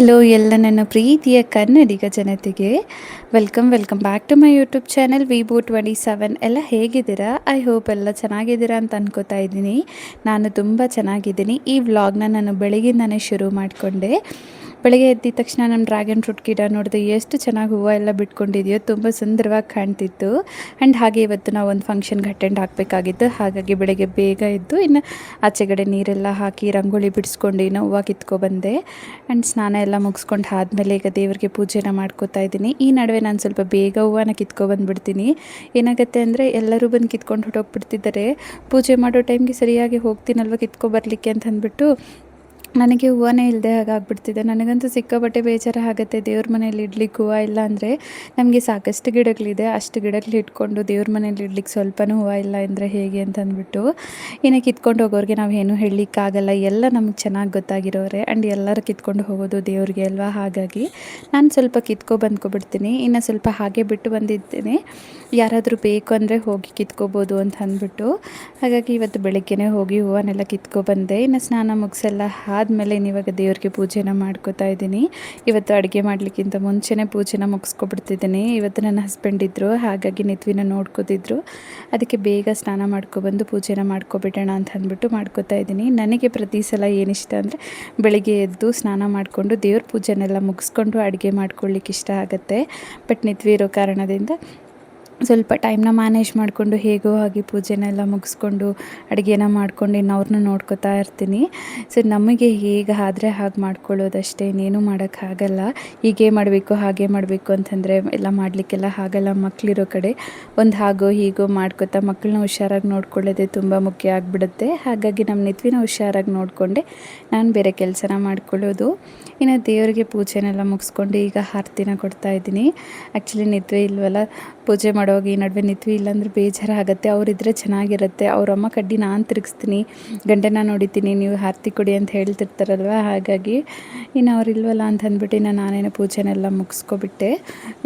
Hello ಎಲ್ಲ ನನ್ನ ಪ್ರೀತಿಯ ಕನ್ನಡಿಗ ಜನತೆಗೆ welcome back to my YouTube channel ವಿಬೋ27. ಎಲ್ಲ ಹೇಗಿದ್ದೀರಾ? ಐ ಹೋಪ್ ಎಲ್ಲ ಚೆನ್ನಾಗಿದ್ದೀರಾ ಅಂತ ಅನ್ಕೋತಾ ಇದ್ದೀನಿ. ನಾನು ತುಂಬ ಚೆನ್ನಾಗಿದ್ದೀನಿ. ಈ ವ್ಲಾಗ್ನ ನಾನು ಬೆಳಗಿಂದನೇ ಶುರು ಮಾಡಿಕೊಂಡೆ. ಬೆಳಗ್ಗೆ ಎದ್ದಿದ ತಕ್ಷಣ ನಮ್ಮ ಡ್ರ್ಯಾಗನ್ ಫ್ರೂಟ್ ಗಿಡ ನೋಡಿದೆ, ಎಷ್ಟು ಚೆನ್ನಾಗಿ ಹೂವು ಎಲ್ಲ ಬಿಟ್ಕೊಂಡಿದೆಯೋ, ತುಂಬ ಸುಂದರವಾಗಿ ಕಾಣ್ತಿತ್ತು. ಆ್ಯಂಡ್ ಹಾಗೆ ಇವತ್ತು ನಾವು ಒಂದು ಫಂಕ್ಷನ್ಗೆ ಅಟೆಂಡ್ ಆಗಬೇಕಾಗಿತ್ತು. ಹಾಗಾಗಿ ಬೆಳಗ್ಗೆ ಬೇಗ ಎದ್ದು ಇನ್ನು ಆಚೆಗಡೆ ನೀರೆಲ್ಲ ಹಾಕಿ ರಂಗೋಲಿ ಬಿಡಿಸ್ಕೊಂಡು ಇನ್ನು ಹೂವು ಕಿತ್ಕೊಬಂದೆ. ಆ್ಯಂಡ್ ಸ್ನಾನ ಎಲ್ಲ ಮುಗಿಸ್ಕೊಂಡು ಆದಮೇಲೆ ಈಗ ದೇವರಿಗೆ ಪೂಜೆನ ಮಾಡ್ಕೋತಾ ಇದ್ದೀನಿ. ಈ ನಡುವೆ ನಾನು ಸ್ವಲ್ಪ ಬೇಗ ಹೂವನ್ನ ಕಿತ್ಕೊಬಂದುಬಿಡ್ತೀನಿ. ಏನಾಗುತ್ತೆ ಅಂದರೆ ಎಲ್ಲರೂ ಬಂದು ಕಿತ್ಕೊಂಡು ಹೊಟ್ಟೋಗ್ಬಿಡ್ತಿದ್ದಾರೆ. ಪೂಜೆ ಮಾಡೋ ಟೈಮ್ಗೆ ಸರಿಯಾಗಿ ಹೋಗ್ತೀನಲ್ವ ಕಿತ್ಕೊಬರ್ಲಿಕ್ಕೆ ಅಂತ ಅಂದ್ಬಿಟ್ಟು ನನಗೆ ಹೂವನೇ ಇಲ್ಲದೆ ಹಾಗಾಗ್ಬಿಡ್ತಿದೆ. ನನಗಂತೂ ಸಿಕ್ಕಾಪಟ್ಟೆ ಬೇಜಾರ ಆಗುತ್ತೆ. ದೇವ್ರ ಮನೇಲಿ ಇಡ್ಲಿಕ್ಕೆ ಹೂವು ಇಲ್ಲ ಅಂದರೆ ನಮಗೆ ಸಾಕಷ್ಟು ಗಿಡಗಳಿದೆ, ಅಷ್ಟು ಗಿಡಗಳು ಇಟ್ಕೊಂಡು ದೇವ್ರ ಮನೇಲಿ ಇಡ್ಲಿಕ್ಕೆ ಸ್ವಲ್ಪನೂ ಹೂವು ಇಲ್ಲ ಅಂದರೆ ಹೇಗೆ ಅಂತ ಅಂದ್ಬಿಟ್ಟು ಇನ್ನು ಕಿತ್ಕೊಂಡು ಹೋಗೋರಿಗೆ ನಾವು ಏನೂ ಹೇಳಲಿಕ್ಕಾಗಲ್ಲ. ಎಲ್ಲ ನಮಗೆ ಚೆನ್ನಾಗಿ ಗೊತ್ತಾಗಿರೋರೆ ಆ್ಯಂಡ್ ಎಲ್ಲರೂ ಕಿತ್ಕೊಂಡು ಹೋಗೋದು ದೇವ್ರಿಗೆ ಅಲ್ವಾ. ಹಾಗಾಗಿ ನಾನು ಸ್ವಲ್ಪ ಬಂದ್ಕೊಬಿಡ್ತೀನಿ. ಇನ್ನು ಸ್ವಲ್ಪ ಹಾಗೆ ಬಿಟ್ಟು ಬಂದಿದ್ದೀನಿ, ಯಾರಾದರೂ ಬೇಕು ಅಂದರೆ ಹೋಗಿ ಕಿತ್ಕೋಬೋದು ಅಂತ ಅಂದ್ಬಿಟ್ಟು. ಹಾಗಾಗಿ ಇವತ್ತು ಬೆಳಗ್ಗೆನೇ ಹೋಗಿ ಹೂವನ್ನೆಲ್ಲ ಕಿತ್ಕೊಬಂದೆ. ಇನ್ನು ಸ್ನಾನ ಮುಗಿಸೆಲ್ಲ ಆದಮೇಲೆ ಇವಾಗ ದೇವ್ರಿಗೆ ಪೂಜೆನ ಮಾಡ್ಕೋತಾ ಇದ್ದೀನಿ. ಇವತ್ತು ಅಡುಗೆ ಮಾಡಲಿಕ್ಕಿಂತ ಮುಂಚೆನೇ ಪೂಜೆನ ಮುಗಿಸ್ಕೊಬಿಡ್ತಿದ್ದೀನಿ. ಇವತ್ತು ನನ್ನ ಹಸ್ಬೆಂಡ್ ಇದ್ದರು, ಹಾಗಾಗಿ ನಿತ್ವಿನ ನೋಡ್ಕೋತಿದ್ರು. ಅದಕ್ಕೆ ಬೇಗ ಸ್ನಾನ ಮಾಡ್ಕೊಬಂದು ಪೂಜೆನ ಮಾಡ್ಕೊಬಿಡೋಣ ಅಂತ ಅಂದ್ಬಿಟ್ಟು ಮಾಡ್ಕೋತಾ ಇದ್ದೀನಿ. ನನಗೆ ಪ್ರತಿ ಸಲ ಏನಿಷ್ಟ ಅಂದರೆ ಬೆಳಿಗ್ಗೆ ಎದ್ದು ಸ್ನಾನ ಮಾಡಿಕೊಂಡು ದೇವ್ರ ಪೂಜೆನೆಲ್ಲ ಮುಗಿಸ್ಕೊಂಡು ಅಡುಗೆ ಮಾಡ್ಕೊಳ್ಳಿಕ್ಕೆ ಇಷ್ಟ ಆಗುತ್ತೆ. ಬಟ್ ನಿತ್ವಿ ಇರೋ ಕಾರಣದಿಂದ ಸ್ವಲ್ಪ ಟೈಮ್ನ ಮ್ಯಾನೇಜ್ ಮಾಡಿಕೊಂಡು ಹೇಗೋ ಹಾಗೆ ಪೂಜೆನೆಲ್ಲ ಮುಗಿಸ್ಕೊಂಡು ಅಡುಗೆನ ಮಾಡ್ಕೊಂಡು ಇನ್ನು ಅವ್ರನ್ನ ನೋಡ್ಕೋತಾ ಇರ್ತೀನಿ. ಸೊ ನಮಗೆ ಹೇಗೆ ಆದರೆ ಹಾಗೆ ಮಾಡ್ಕೊಳ್ಳೋದಷ್ಟೇ, ಇನ್ನೇನು ಮಾಡೋಕ್ಕಾಗಲ್ಲ. ಹೀಗೆ ಮಾಡಬೇಕು ಹಾಗೆ ಮಾಡಬೇಕು ಅಂತಂದರೆ ಎಲ್ಲ ಮಾಡಲಿಕ್ಕೆಲ್ಲ ಆಗಲ್ಲ. ಮಕ್ಕಳಿರೋ ಕಡೆ ಒಂದು ಹಾಗೋ ಹೀಗೋ ಮಾಡ್ಕೋತಾ ಮಕ್ಕಳನ್ನ ಹುಷಾರಾಗಿ ನೋಡ್ಕೊಳ್ಳೋದೇ ತುಂಬ ಮುಖ್ಯ ಆಗಿಬಿಡುತ್ತೆ. ಹಾಗಾಗಿ ನಮ್ಮ ನಿತ್ವಿನ ಹುಷಾರಾಗಿ ನೋಡಿಕೊಂಡೆ ನಾನು ಬೇರೆ ಕೆಲಸನ ಮಾಡ್ಕೊಳ್ಳೋದು. ಇನ್ನು ದೇವರಿಗೆ ಪೂಜೆನೆಲ್ಲ ಮುಗಿಸ್ಕೊಂಡು ಈಗ ಆರತಿನ ಕೊಡ್ತಾ ಇದ್ದೀನಿ. ಆ್ಯಕ್ಚುಲಿ ನಿತ್ವೆ ಇಲ್ವಲ್ಲ, ಪೂಜೆ ಮಾಡುವಾಗ ಈ ನಡುವೆ ನಿತ್ವಿ ಇಲ್ಲಾಂದ್ರೆ ಬೇಜಾರಾಗುತ್ತೆ. ಅವರಿದ್ದರೆ ಚೆನ್ನಾಗಿರುತ್ತೆ. ಅವರಮ್ಮ ಕಡ್ಡಿ ನಾನು ತಿರುಗಿಸ್ತೀನಿ, ಗಂಡನ ನೋಡಿತೀನಿ, ನೀವು ಆರತಿ ಕೊಡಿ ಅಂತ ಹೇಳ್ತಿರ್ತಾರಲ್ವ. ಹಾಗಾಗಿ ಇನ್ನು ಅವರಿಲ್ವಲ್ಲ ಅಂತ ಅಂದ್ಬಿಟ್ಟು ಇನ್ನು ನಾನೇನು ಪೂಜೆನೆಲ್ಲ ಮುಗಿಸ್ಕೊಬಿಟ್ಟೆ.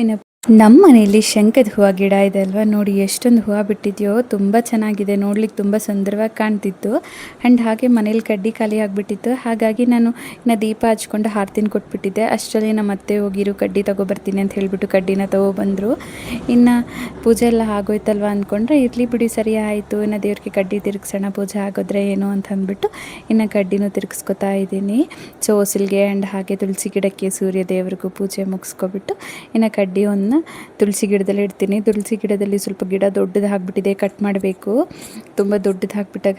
ಇನ್ನು ನಮ್ಮ ಮನೆಯಲ್ಲಿ ಶಂಖದ ಹೂವು ಗಿಡ ಇದೆ ಅಲ್ವಾ, ನೋಡಿ ಎಷ್ಟೊಂದು ಹೂವು ಬಿಟ್ಟಿದೆಯೋ, ತುಂಬ ಚೆನ್ನಾಗಿದೆ, ನೋಡ್ಲಿಕ್ಕೆ ತುಂಬ ಸುಂದರವಾಗಿ ಕಾಣ್ತಿತ್ತು. ಆ್ಯಂಡ್ ಹಾಗೆ ಮನೇಲಿ ಕಡ್ಡಿ ಖಾಲಿ ಆಗಿಬಿಟ್ಟಿತ್ತು. ಹಾಗಾಗಿ ನಾನು ಇನ್ನು ದೀಪ ಹಚ್ಕೊಂಡು ಆರತಿನ ಕೊಟ್ಬಿಟ್ಟಿದ್ದೆ. ಅಷ್ಟರಲ್ಲಿ ನಮ್ಮ ಅತ್ತೆ ಹೋಗಿರು ಕಡ್ಡಿ ತೊಗೊಬರ್ತೀನಿ ಅಂತ ಹೇಳಿಬಿಟ್ಟು ಕಡ್ಡಿನ ತೊಗೊಬಂದರು. ಇನ್ನು ಪೂಜೆ ಎಲ್ಲ ಆಗೋಯ್ತಲ್ವ ಅಂದ್ಕೊಂಡ್ರೆ ಇರಲಿ ಬಿಡಿ ಸರಿ ಆಯಿತು, ಇನ್ನು ದೇವ್ರಿಗೆ ಕಡ್ಡಿ ತಿರುಗಿಸೋಣ ಪೂಜೆ ಆಗೋದ್ರೆ ಏನು ಅಂತ ಅಂದ್ಬಿಟ್ಟು ಇನ್ನು ಕಡ್ಡಿನೂ ತಿರುಗಿಸ್ಕೊತಾ ಇದ್ದೀನಿ. ಚೋಸಿಲ್ಗೆ ಆ್ಯಂಡ್ ಹಾಗೆ ತುಳಸಿ ಗಿಡಕ್ಕೆ ಸೂರ್ಯ ದೇವ್ರಿಗೂ ಪೂಜೆ ಮುಗಿಸ್ಕೊಬಿಟ್ಟು ಇನ್ನು ಕಡ್ಡಿಯನ್ನು ತುಳಸಿ ಗಿಡದಲ್ಲಿ ಇಡ್ತೀನಿ. ತುಳಸಿ ಗಿಡದಲ್ಲಿ ಸ್ವಲ್ಪ ಗಿಡ ದೊಡ್ಡದು ಆಗಿಬಿಟ್ಟಿದೆ, ಕಟ್ ಮಾಡಬೇಕು. ತುಂಬ ದೊಡ್ಡದು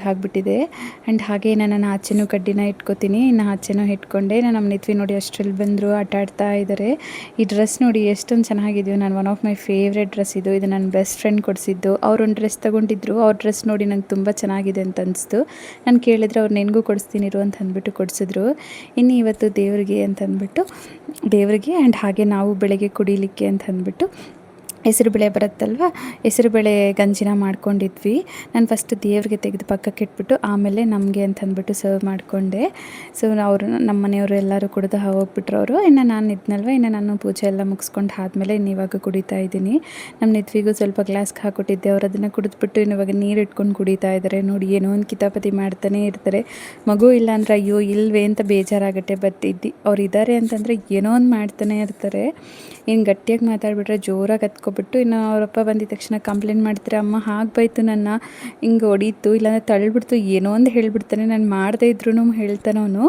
ಆಗಿಬಿಟ್ಟಿದೆ. ಆ್ಯಂಡ್ ಹಾಗೆ ನಾನು ಆಚೆನೂ ಕಡ್ಡಿನ ಇಟ್ಕೋತೀನಿ. ಇನ್ನು ಆಚೆನೂ ಇಟ್ಕೊಂಡೆ. ನಮ್ಮ ನಿತ್ವಿ ನೋಡಿ ಅಷ್ಟರಲ್ಲಿ ಬಂದರು, ಆಟ ಆಡ್ತಾ ಇದ್ದಾರೆ. ಈ ಡ್ರೆಸ್ ನೋಡಿ ಎಷ್ಟೊಂದು ಚೆನ್ನಾಗಿದೆಯೋ, ನಾನು one of my favourite dress ಇದು ನನ್ನ ಬೆಸ್ಟ್ ಫ್ರೆಂಡ್ ಕೊಡಿಸಿದ್ದು. ಅವ್ರೊಂದು ಡ್ರೆಸ್ ತೊಗೊಂಡಿದ್ರು, ಅವ್ರ ಡ್ರೆಸ್ ನೋಡಿ ನಂಗೆ ತುಂಬ ಚೆನ್ನಾಗಿದೆ ಅಂತ ಅನಿಸ್ತು. ನಾನು ಕೇಳಿದ್ರೆ ಅವ್ರು ನಿನಗೂ ಕೊಡಿಸ್ತೀನಿ ಇರು ಅಂತ ಅಂದ್ಬಿಟ್ಟು ಕೊಡಿಸಿದ್ರು. ಇನ್ನು ಇವತ್ತು ದೇವರಿಗೆ ಅಂತಂದ್ಬಿಟ್ಟು ದೇವರಿಗೆ ಆ್ಯಂಡ್ ಹಾಗೆ ನಾವು ಬೆಳಗ್ಗೆ ಕುಡಿಲಿಕ್ಕೆ ಅಂತ ಅಂದ್ಬಿಟ್ಟು ಹೆಸರುಬೇಳೆ ಬರುತ್ತಲ್ವ, ಹೆಸರುಬೇಳೆ ಗಂಜಿನ ಮಾಡ್ಕೊಂಡಿದ್ವಿ. ನಾನು ಫಸ್ಟ್ ದೇವ್ರಿಗೆ ತೆಗೆದು ಪಕ್ಕಕ್ಕೆ ಇಟ್ಬಿಟ್ಟು ಆಮೇಲೆ ನಮಗೆ ಅಂತ ಅಂದ್ಬಿಟ್ಟು ಸರ್ವ್ ಮಾಡಿಕೊಂಡೆ. ಸೊ ಅವರು ನಮ್ಮ ಮನೆಯವರು ಎಲ್ಲರೂ ಕುಡಿದು ಹೋಗ್ಬಿಟ್ರು ಅವರು. ಇನ್ನು ನಾನು ಇದ್ನಲ್ವ, ಇನ್ನು ನಾನು ಪೂಜೆ ಎಲ್ಲ ಮುಗಿಸ್ಕೊಂಡು ಆದಮೇಲೆ ಇನ್ನು ಇವಾಗ ಕುಡಿತಾ ಇದ್ದೀನಿ. ನಮ್ಮ ನಿತ್ವಿಗೂ ಸ್ವಲ್ಪ ಗ್ಲಾಸ್ಗೆ ಹಾಕ್ಕೊಟ್ಟಿದ್ದೆ, ಅವ್ರು ಅದನ್ನು ಕುಡಿದ್ಬಿಟ್ಟು ಇವಾಗ ನೀರು ಇಟ್ಕೊಂಡು ಕುಡಿತಾ ಇದ್ದಾರೆ. ನೋಡಿ ಏನೋ ಒಂದು ಕಿತಾಪತಿ ಮಾಡ್ತಾನೆ ಇರ್ತಾರೆ. ಮಗು ಇಲ್ಲ ಅಂದರೆ ಅಯ್ಯೋ ಇಲ್ವೇ ಅಂತ ಬೇಜಾರಾಗುತ್ತೆ. ಬಟ್ ಅವ್ರು ಇದ್ದಾರೆ ಅಂತಂದರೆ ಏನೋ ಒಂದು ಮಾಡ್ತಾನೆ ಇರ್ತಾರೆ. ಇನ್ನು ಗಟ್ಟಿಯಾಗಿ ಮಾತಾಡಿಬಿಟ್ರೆ ಜೋರಾಗಿ ಹತ್ಕೊಬಿಟ್ಟು ಇನ್ನು ಅವರಪ್ಪ ಬಂದಿದ ತಕ್ಷಣ ಕಂಪ್ಲೇಂಟ್ ಮಾಡ್ತಾರೆ, ಅಮ್ಮ ಹಾಗೆ ಬೈತು ನನ್ನ, ಹಿಂಗೆ ಹೊಡೀತು, ಇಲ್ಲಾಂದರೆ ತಳ್ಳಿಬಿಡ್ತು, ಏನೋ ಒಂದು ಹೇಳ್ಬಿಡ್ತಾನೆ, ನಾನು ಮಾಡದೇ ಇದ್ರೂ ಹೇಳ್ತಾನವನು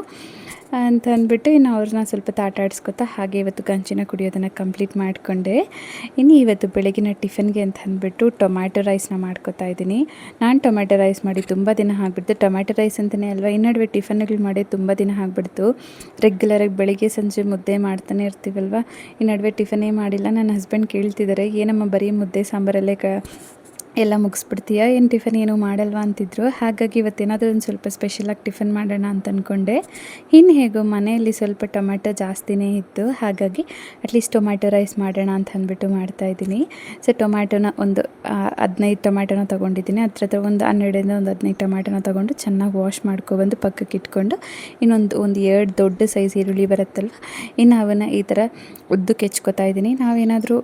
ಅಂತ ಅಂದ್ಬಿಟ್ಟು ಇನ್ನು ಅವ್ರನ್ನ ಸ್ವಲ್ಪ ಆಟ ಆಡಿಸ್ಕೊತಾ ಹಾಗೆ ಇವತ್ತು ಗಂಜಿನ ಕುಡಿಯೋದನ್ನು ಕಂಪ್ಲೀಟ್ ಮಾಡಿಕೊಂಡೆ. ಇನ್ನು ಇವತ್ತು ಬೆಳಗಿನ ಟಿಫನ್ಗೆ ಅಂತ ಅಂದ್ಬಿಟ್ಟು ಟೊಮ್ಯಾಟೊ ರೈಸ್ನ ಮಾಡ್ಕೊತಾ ಇದ್ದೀನಿ. ನಾನು ಟೊಮ್ಯಾಟೊ ರೈಸ್ ಮಾಡಿ ತುಂಬ ದಿನ ಆಗಿಬಿಡ್ತು. ಟೊಮ್ಯಾಟೊ ರೈಸ್ ಅಂತಲೇ ಅಲ್ವಾ, ಈ ನಡುವೆ ಟಿಫನ್ಗಳು ಮಾಡಿ ತುಂಬ ದಿನ ಆಗಿಬಿಡ್ತು. ರೆಗ್ಯುಲರಾಗಿ ಬೆಳಿಗ್ಗೆ ಸಂಜೆ ಮುದ್ದೆ ಮಾಡ್ತಾನೆ ಇರ್ತೀವಲ್ವ, ಈ ನಡುವೆ ಟಿಫನ್ನೇ ಮಾಡಿಲ್ಲ. ನನ್ನ ಹಸ್ಬೆಂಡ್ ಕೇಳ್ತಿದ್ದಾರೆ, ಏನಮ್ಮ ಬರೀ ಮುದ್ದೆ ಸಾಂಬಾರಲ್ಲೇ ಎಲ್ಲ ಮುಗಿಸ್ಬಿಡ್ತೀಯಾ, ಏನು ಟಿಫನ್ ಏನೂ ಮಾಡಲ್ವಾ ಅಂತಿದ್ರು. ಹಾಗಾಗಿ ಇವತ್ತೇನಾದರೂ ಒಂದು ಸ್ವಲ್ಪ ಸ್ಪೆಷಲಾಗಿ ಟಿಫನ್ ಮಾಡೋಣ ಅಂತ ಅಂದ್ಕೊಂಡೆ. ಇನ್ನು ಹೇಗೋ ಮನೆಯಲ್ಲಿ ಸ್ವಲ್ಪ ಟೊಮ್ಯಾಟೊ ಜಾಸ್ತಿನೇ ಇತ್ತು, ಹಾಗಾಗಿ ಅಟ್ಲೀಸ್ಟ್ ಟೊಮ್ಯಾಟೊ ರೈಸ್ ಮಾಡೋಣ ಅಂತ ಅಂದ್ಬಿಟ್ಟು ಮಾಡ್ತಾಯಿದ್ದೀನಿ. ಸೊ ಟೊಮ್ಯಾಟೊನ ಒಂದು 15 ಟೊಮ್ಯಾಟೊನ ತೊಗೊಂಡಿದ್ದೀನಿ. ಹತ್ರ ಒಂದು 12ರಿಂದ ಒಂದು 15 ಟೊಮ್ಯಾಟೊನ ತೊಗೊಂಡು ಚೆನ್ನಾಗಿ ವಾಶ್ ಮಾಡ್ಕೊಬಂದು ಪಕ್ಕಕ್ಕೆ ಇಟ್ಕೊಂಡು ಒಂದು 2 ದೊಡ್ಡ ಸೈಜ್ ಈರುಳ್ಳಿ ಬರುತ್ತಲ್ವ, ಇನ್ನು ಅವನ್ನ ಈ ಥರ ಉದ್ದಕ್ಕೆ ಹೆಚ್ಕೊತಾ ಇದ್ದೀನಿ. ನಾವೇನಾದರೂ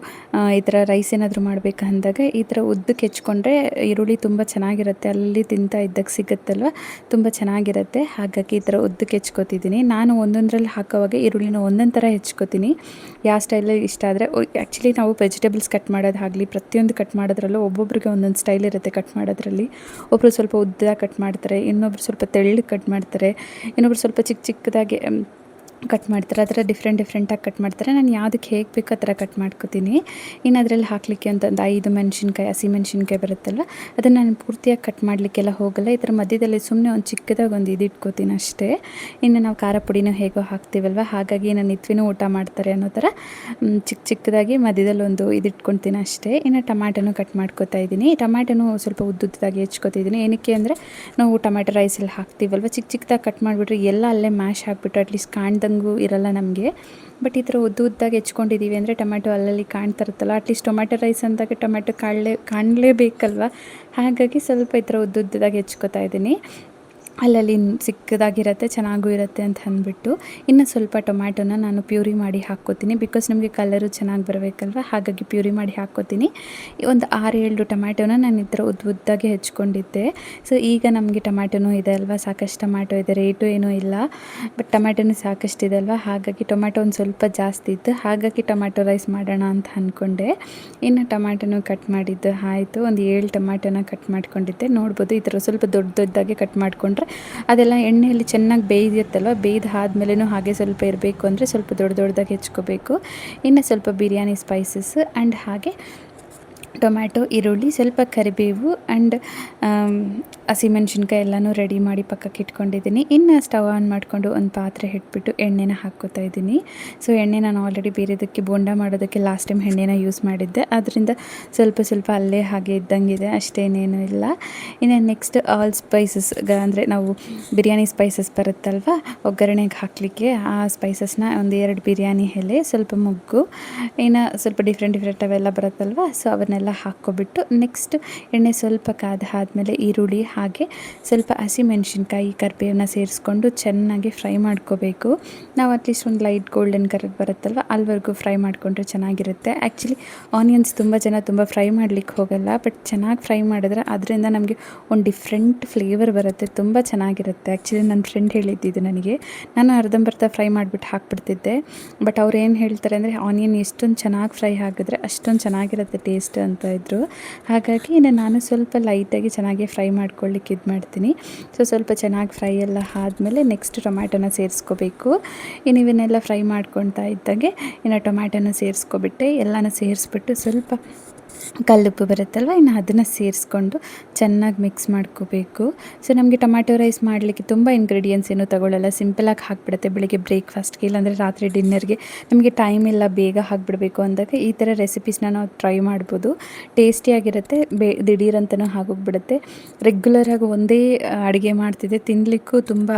ಈ ಥರ ರೈಸ್ ಏನಾದರೂ ಮಾಡಬೇಕಂದಾಗ ಈ ಥರ ಉದ್ದಕ್ಕೆ ಹೆಚ್ಕೊಂಡ್ರೆ ಈರುಳ್ಳಿ ತುಂಬ ಚೆನ್ನಾಗಿರುತ್ತೆ, ಅಲ್ಲಿ ತಿಂತಾ ಇದ್ದಾಗ ಸಿಗುತ್ತಲ್ವ, ತುಂಬ ಚೆನ್ನಾಗಿರುತ್ತೆ. ಹಾಗಾಗಿ ಈ ಥರ ಉದ್ದಕ್ಕೆ ಹೆಚ್ಕೊತಿದ್ದೀನಿ. ನಾನು ಒಂದೊಂದರಲ್ಲಿ ಹಾಕೋವಾಗ ಈರುಳ್ಳಿನ ಒಂದೊಂದು ಥರ ಹೆಚ್ಕೊತೀನಿ, ಯಾವ ಸ್ಟೈಲಲ್ಲಿ ಇಷ್ಟ ಆದರೆ. ಆ್ಯಕ್ಚುಲಿ ನಾವು ವೆಜಿಟೇಬಲ್ಸ್ ಕಟ್ ಮಾಡೋದಾಗಲಿ ಪ್ರತಿಯೊಂದು ಕಟ್ ಮಾಡೋದ್ರಲ್ಲೂ ಒಬ್ಬೊಬ್ರಿಗೆ ಒಂದೊಂದು ಸ್ಟೈಲ್ ಇರುತ್ತೆ ಕಟ್ ಮಾಡೋದ್ರಲ್ಲಿ. ಒಬ್ಬರು ಸ್ವಲ್ಪ ಉದ್ದ ಕಟ್ ಮಾಡ್ತಾರೆ, ಇನ್ನೊಬ್ರು ಸ್ವಲ್ಪ ತೆಳ್ಳಗೆ ಕಟ್ ಮಾಡ್ತಾರೆ, ಇನ್ನೊಬ್ರು ಸ್ವಲ್ಪ ಚಿಕ್ಕ ಚಿಕ್ಕದಾಗಿ ಕಟ್ ಮಾಡ್ತಾರೆ. ಆ ಥರ ಡಿಫ್ರೆಂಟಾಗಿ ಕಟ್ ಮಾಡ್ತಾರೆ. ನಾನು ಯಾವುದಕ್ಕೆ ಹೇಗೆ ಬೇಕೋ ಆ ಥರ ಕಟ್ ಮಾಡ್ಕೊತೀನಿ. ಇನ್ನು ಅದರಲ್ಲಿ ಹಾಕಲಿಕ್ಕೆ ಅಂತ ಒಂದು 5 ಮೆಣಸಿನ್ಕಾಯಿ, ಹಸಿ ಮೆಣಸಿನ್ಕಾಯಿ ಬರುತ್ತಲ್ವ, ಅದನ್ನು ನಾನು ಪೂರ್ತಿಯಾಗಿ ಕಟ್ ಮಾಡಲಿಕ್ಕೆಲ್ಲ ಹೋಗಲ್ಲ. ಈ ಥರ ಮಧ್ಯದಲ್ಲಿ ಸುಮ್ಮನೆ ಒಂದು ಚಿಕ್ಕದಾಗಿ ಒಂದು ಇಟ್ಕೋತೀನಿ ಅಷ್ಟೇ. ಇನ್ನು ನಾವು ಖಾರ ಪುಡಿನೂ ಹೇಗೋ ಹಾಕ್ತೀವಲ್ವ, ಹಾಗಾಗಿ ನಾನು ಇತ್ವಿನೂ ಊಟ ಮಾಡ್ತಾರೆ ಅನ್ನೋ ಥರ ಚಿಕ್ಕದಾಗಿ ಮಧ್ಯದಲ್ಲಿ ಒಂದು ಇಟ್ಕೊತೀನಿ ಅಷ್ಟೇ. ಇನ್ನು ಟೊಮ್ಯಾಟೊನೂ ಕಟ್ ಮಾಡ್ಕೊತಾ ಇದ್ದೀನಿ. ಟೊಮ್ಯಾಟೊನೂ ಸ್ವಲ್ಪ ಉದ್ದುದ್ದಾಗಿ ಹೆಚ್ಕೊತಿದ್ದೀನಿ. ಏನಕ್ಕೆ ಅಂದರೆ ನಾವು ಟೊಮ್ಯಾಟೊ ರೈಸಲ್ಲಿ ಹಾಕ್ತೀವಲ್ವ, ಚಿಕ್ಕದಾಗಿ ಕಟ್ ಮಾಡಿಬಿಟ್ರೆ ಎಲ್ಲ ಅಲ್ಲೇ ಮ್ಯಾಶ್ ಹಾಕ್ಬಿಟ್ಟು ಅಟ್ಲೀಸ್ಟ್ ಕಾಣ್ದಂಗೂ ಇರಲ್ಲ ನಮಗೆ. ಬಟ್ ಈ ಥರ ಉದ್ದುದ್ದಾಗಿ ಹೆಚ್ಕೊಂಡಿದ್ದೀವಿ ಅಂದರೆ ಟೊಮ್ಯಾಟೊ ಅಲ್ಲಲ್ಲಿ ಕಾಣ್ತಾ ಇರುತ್ತಲ್ಲ, ಅಟ್ಲೀಸ್ಟ್ ಟೊಮ್ಯಾಟೊ ರೈಸ್ ಅಂದಾಗ ಟೊಮ್ಯಾಟೊ ಕಾಣಲೇಬೇಕಲ್ವ. ಹಾಗಾಗಿ ಸ್ವಲ್ಪ ಈ ಥರ ಉದ್ದುದ್ದಾಗಿ ಹೆಚ್ಕೊತಾ ಇದ್ದೀನಿ. ಅಲ್ಲಲ್ಲಿ ಚಿಕ್ಕದಾಗಿರುತ್ತೆ, ಚೆನ್ನಾಗೂ ಇರುತ್ತೆ ಅಂತ ಅಂದ್ಬಿಟ್ಟು. ಇನ್ನು ಸ್ವಲ್ಪ ಟೊಮ್ಯಾಟೊನ ನಾನು ಪ್ಯೂರಿ ಮಾಡಿ ಹಾಕ್ಕೋತೀನಿ, ಬಿಕಾಸ್ ನಮಗೆ ಕಲರು ಚೆನ್ನಾಗಿ ಬರಬೇಕಲ್ವ, ಹಾಗಾಗಿ ಪ್ಯೂರಿ ಮಾಡಿ ಹಾಕ್ಕೋತೀನಿ. ಒಂದು 6-7 ಟೊಮ್ಯಾಟೊನ ನಾನು ಈ ಥರ ಉದ್ದಾಗಿ ಹೆಚ್ಕೊಂಡಿದ್ದೆ. ಸೊ ಈಗ ನಮಗೆ ಟೊಮ್ಯಾಟೊನೂ ಇದೆ ಅಲ್ವಾ, ಸಾಕಷ್ಟು ಟೊಮ್ಯಾಟೊ ಇದೆ, ರೇಟು ಏನೂ ಇಲ್ಲ, ಬಟ್ ಟೊಮ್ಯಾಟೊನೂ ಸಾಕಷ್ಟಿದೆ ಅಲ್ವಾ, ಹಾಗಾಗಿ ಟೊಮ್ಯಾಟೊ ಒಂದು ಸ್ವಲ್ಪ ಜಾಸ್ತಿ ಇತ್ತು, ಹಾಗಾಗಿ ಟೊಮ್ಯಾಟೊ ರೈಸ್ ಮಾಡೋಣ ಅಂತ ಅಂದ್ಕೊಂಡೆ. ಇನ್ನು ಟೊಮ್ಯಾಟೊನೂ ಕಟ್ ಮಾಡಿದ್ದು ಆಯಿತು. ಒಂದು 7 ಟೊಮ್ಯಾಟೊನ ಕಟ್ ಮಾಡ್ಕೊಂಡಿದ್ದೆ. ನೋಡ್ಬೋದು ಈ ಥರ ಸ್ವಲ್ಪ ದೊಡ್ಡದಾಗಿ ಕಟ್ ಮಾಡಿಕೊಂಡ್ರೆ ಅದೆಲ್ಲ ಎಣ್ಣೆಯಲ್ಲಿ ಚೆನ್ನಾಗಿ ಬೇಯ್ದಿರುತ್ತಲ್ವ, ಬೇಯ್ದು ಆದಮೇಲೆನೂ ಹಾಗೆ ಸ್ವಲ್ಪ ಇರಬೇಕು ಅಂದರೆ ಸ್ವಲ್ಪ ದೊಡ್ಡದಾಗಿ ಹೆಚ್ಕೋಬೇಕು. ಇನ್ನು ಸ್ವಲ್ಪ ಬಿರಿಯಾನಿ ಸ್ಪೈಸಸ್ ಆ್ಯಂಡ್ ಹಾಗೆ ಟೊಮ್ಯಾಟೊ, ಈರುಳ್ಳಿ, ಸ್ವಲ್ಪ ಕರಿಬೇವು ಆ್ಯಂಡ್ ಹಸಿಮೆಣ್ಸಿನ್ಕಾಯಿ ಎಲ್ಲನೂ ರೆಡಿ ಮಾಡಿ ಪಕ್ಕಕ್ಕೆ ಇಟ್ಕೊಂಡಿದ್ದೀನಿ. ಇನ್ನು ಸ್ಟವ್ ಆನ್ ಮಾಡಿಕೊಂಡು ಒಂದು ಪಾತ್ರೆ ಇಟ್ಬಿಟ್ಟು ಎಣ್ಣೆನ ಹಾಕ್ಕೋತಾ ಇದ್ದೀನಿ. ಸೊ ಎಣ್ಣೆ ನಾನು ಆಲ್ರೆಡಿ ಬೇರೆದಕ್ಕೆ ಬೋಂಡ ಮಾಡೋದಕ್ಕೆ ಲಾಸ್ಟ್ ಟೈಮ್ ಎಣ್ಣೆನ ಯೂಸ್ ಮಾಡಿದ್ದೆ, ಅದರಿಂದ ಸ್ವಲ್ಪ ಅಲ್ಲೇ ಹಾಗೆ ಇದ್ದಂಗಿದೆ, ಅಷ್ಟೇನೇನು ಇಲ್ಲ. ಇನ್ನು ನೆಕ್ಸ್ಟ್ ಆಲ್ ಸ್ಪೈಸಸ್ ಅಂದರೆ ನಾವು ಬಿರಿಯಾನಿ ಸ್ಪೈಸಸ್ ಬರುತ್ತಲ್ವ ಒಗ್ಗರಣೆಗೆ ಹಾಕಲಿಕ್ಕೆ, ಆ ಸ್ಪೈಸಸ್ನ ಒಂದು 2 ಬಿರಿಯಾನಿ ಎಲೆ, ಸ್ವಲ್ಪ ಮೊಗ್ಗು, ಇನ್ನು ಸ್ವಲ್ಪ ಡಿಫ್ರೆಂಟ್ ಅವೆಲ್ಲ ಬರುತ್ತಲ್ವ, ಸೊ ಅವನ್ನೆಲ್ಲ ಹಾಕ್ಕೊಬಿಟ್ಟು ನೆಕ್ಸ್ಟ್ ಎಣ್ಣೆ ಸ್ವಲ್ಪ ಆದಮೇಲೆ ಈರುಳ್ಳಿ ಹಾಗೆ ಸ್ವಲ್ಪ ಹಸಿಮೆಣ್ಸಿನ್ಕಾಯಿ, ಕರಿಬೇವನ್ನ ಸೇರಿಸ್ಕೊಂಡು ಚೆನ್ನಾಗಿ ಫ್ರೈ ಮಾಡ್ಕೋಬೇಕು. ನಾವು ಅಟ್ಲೀಸ್ಟ್ ಒಂದು ಲೈಟ್ ಗೋಲ್ಡನ್ ಕಲರ್ ಬರುತ್ತಲ್ವ ಅಲ್ಲಿವರೆಗೂ ಫ್ರೈ ಮಾಡಿಕೊಂಡ್ರೆ ಚೆನ್ನಾಗಿರುತ್ತೆ. ಆ್ಯಕ್ಚುಲಿ ಆನಿಯನ್ಸ್ ತುಂಬ ಜನ ತುಂಬ ಫ್ರೈ ಮಾಡಲಿಕ್ಕೆ ಹೋಗಲ್ಲ, ಬಟ್ ಚೆನ್ನಾಗಿ ಫ್ರೈ ಮಾಡಿದ್ರೆ ಅದರಿಂದ ನಮಗೆ ಒಂದು ಡಿಫ್ರೆಂಟ್ ಫ್ಲೇವರ್ ಬರುತ್ತೆ, ತುಂಬ ಚೆನ್ನಾಗಿರುತ್ತೆ. ಆ್ಯಕ್ಚುಲಿ ನನ್ನ ಫ್ರೆಂಡ್ ಹೇಳಿದ್ದಿದ್ದು ನನಗೆ, ನಾನು ಅರ್ಧಂಬರ್ಧ ಫ್ರೈ ಮಾಡಿಬಿಟ್ಟು ಹಾಕ್ಬಿಡ್ತಿದ್ದೆ, ಬಟ್ ಅವ್ರು ಏನು ಹೇಳ್ತಾರೆ ಅಂದರೆ ಆನಿಯನ್ ಎಷ್ಟೊಂದು ಚೆನ್ನಾಗಿ ಫ್ರೈ ಆಗಿದ್ರೆ ಅಷ್ಟೊಂದು ಚೆನ್ನಾಗಿರುತ್ತೆ ಟೇಸ್ಟ್ ಅಂತ ಇದ್ದರು. ಹಾಗಾಗಿ ನಾನು ಸ್ವಲ್ಪ ಲೈಟಾಗಿ ಚೆನ್ನಾಗಿ ಫ್ರೈ ಮಾಡ್ಕೊಳ್ಳಿಕ್ಕೆ ಇದು ಮಾಡ್ತೀನಿ. ಸೊ ಸ್ವಲ್ಪ ಚೆನ್ನಾಗಿ ಫ್ರೈ ಎಲ್ಲ ಆದಮೇಲೆ ನೆಕ್ಸ್ಟ್ ಟೊಮ್ಯಾಟೊನ ಸೇರಿಸ್ಕೋಬೇಕು. ಇವನ್ನೆಲ್ಲ ಫ್ರೈ ಮಾಡ್ಕೊತಾ ಇದ್ದಾಗೆ ಇನ್ನು ಟೊಮ್ಯಾಟೊನ ಸೇರಿಸ್ಕೊಬಿಟ್ಟೆ, ಎಲ್ಲನೂ ಸೇರಿಸ್ಬಿಟ್ಟು ಸ್ವಲ್ಪ ಕಲ್ಲುಪ್ಪು ಬರುತ್ತಲ್ವ, ಇನ್ನು ಅದನ್ನು ಸೇರಿಸ್ಕೊಂಡು ಚೆನ್ನಾಗಿ ಮಿಕ್ಸ್ ಮಾಡ್ಕೋಬೇಕು. ಸೊ ನಮಗೆ ಟೊಮ್ಯಾಟೊ ರೈಸ್ ಮಾಡಲಿಕ್ಕೆ ತುಂಬ ಇಂಗ್ರೀಡಿಯೆಂಟ್ಸ್ ಏನೂ ತಗೊಳ್ಳಲ್ಲ, ಸಿಂಪಲಾಗಿ ಹಾಕ್ಬಿಡುತ್ತೆ. ಬೆಳಿಗ್ಗೆ ಬ್ರೇಕ್ಫಾಸ್ಟ್ಗೆ ಇಲ್ಲಾಂದರೆ ರಾತ್ರಿ ಡಿನ್ನರ್ಗೆ ನಮಗೆ ಟೈಮ್ ಇಲ್ಲ, ಬೇಗ ಹಾಕಿಬಿಡಬೇಕು ಅಂದಾಗ ಈ ಥರ ರೆಸಿಪೀಸ್ನ ನಾವು ಟ್ರೈ ಮಾಡ್ಬೋದು. ಟೇಸ್ಟಿಯಾಗಿರುತ್ತೆ, ದಿಢೀರಂತನೂ ಆಗೋಗ್ಬಿಡುತ್ತೆ. ರೆಗ್ಯುಲರಾಗಿ ಒಂದೇ ಅಡುಗೆ ಮಾಡ್ತಿದ್ದೆ, ತಿನ್ನಲಿಕ್ಕೂ ತುಂಬ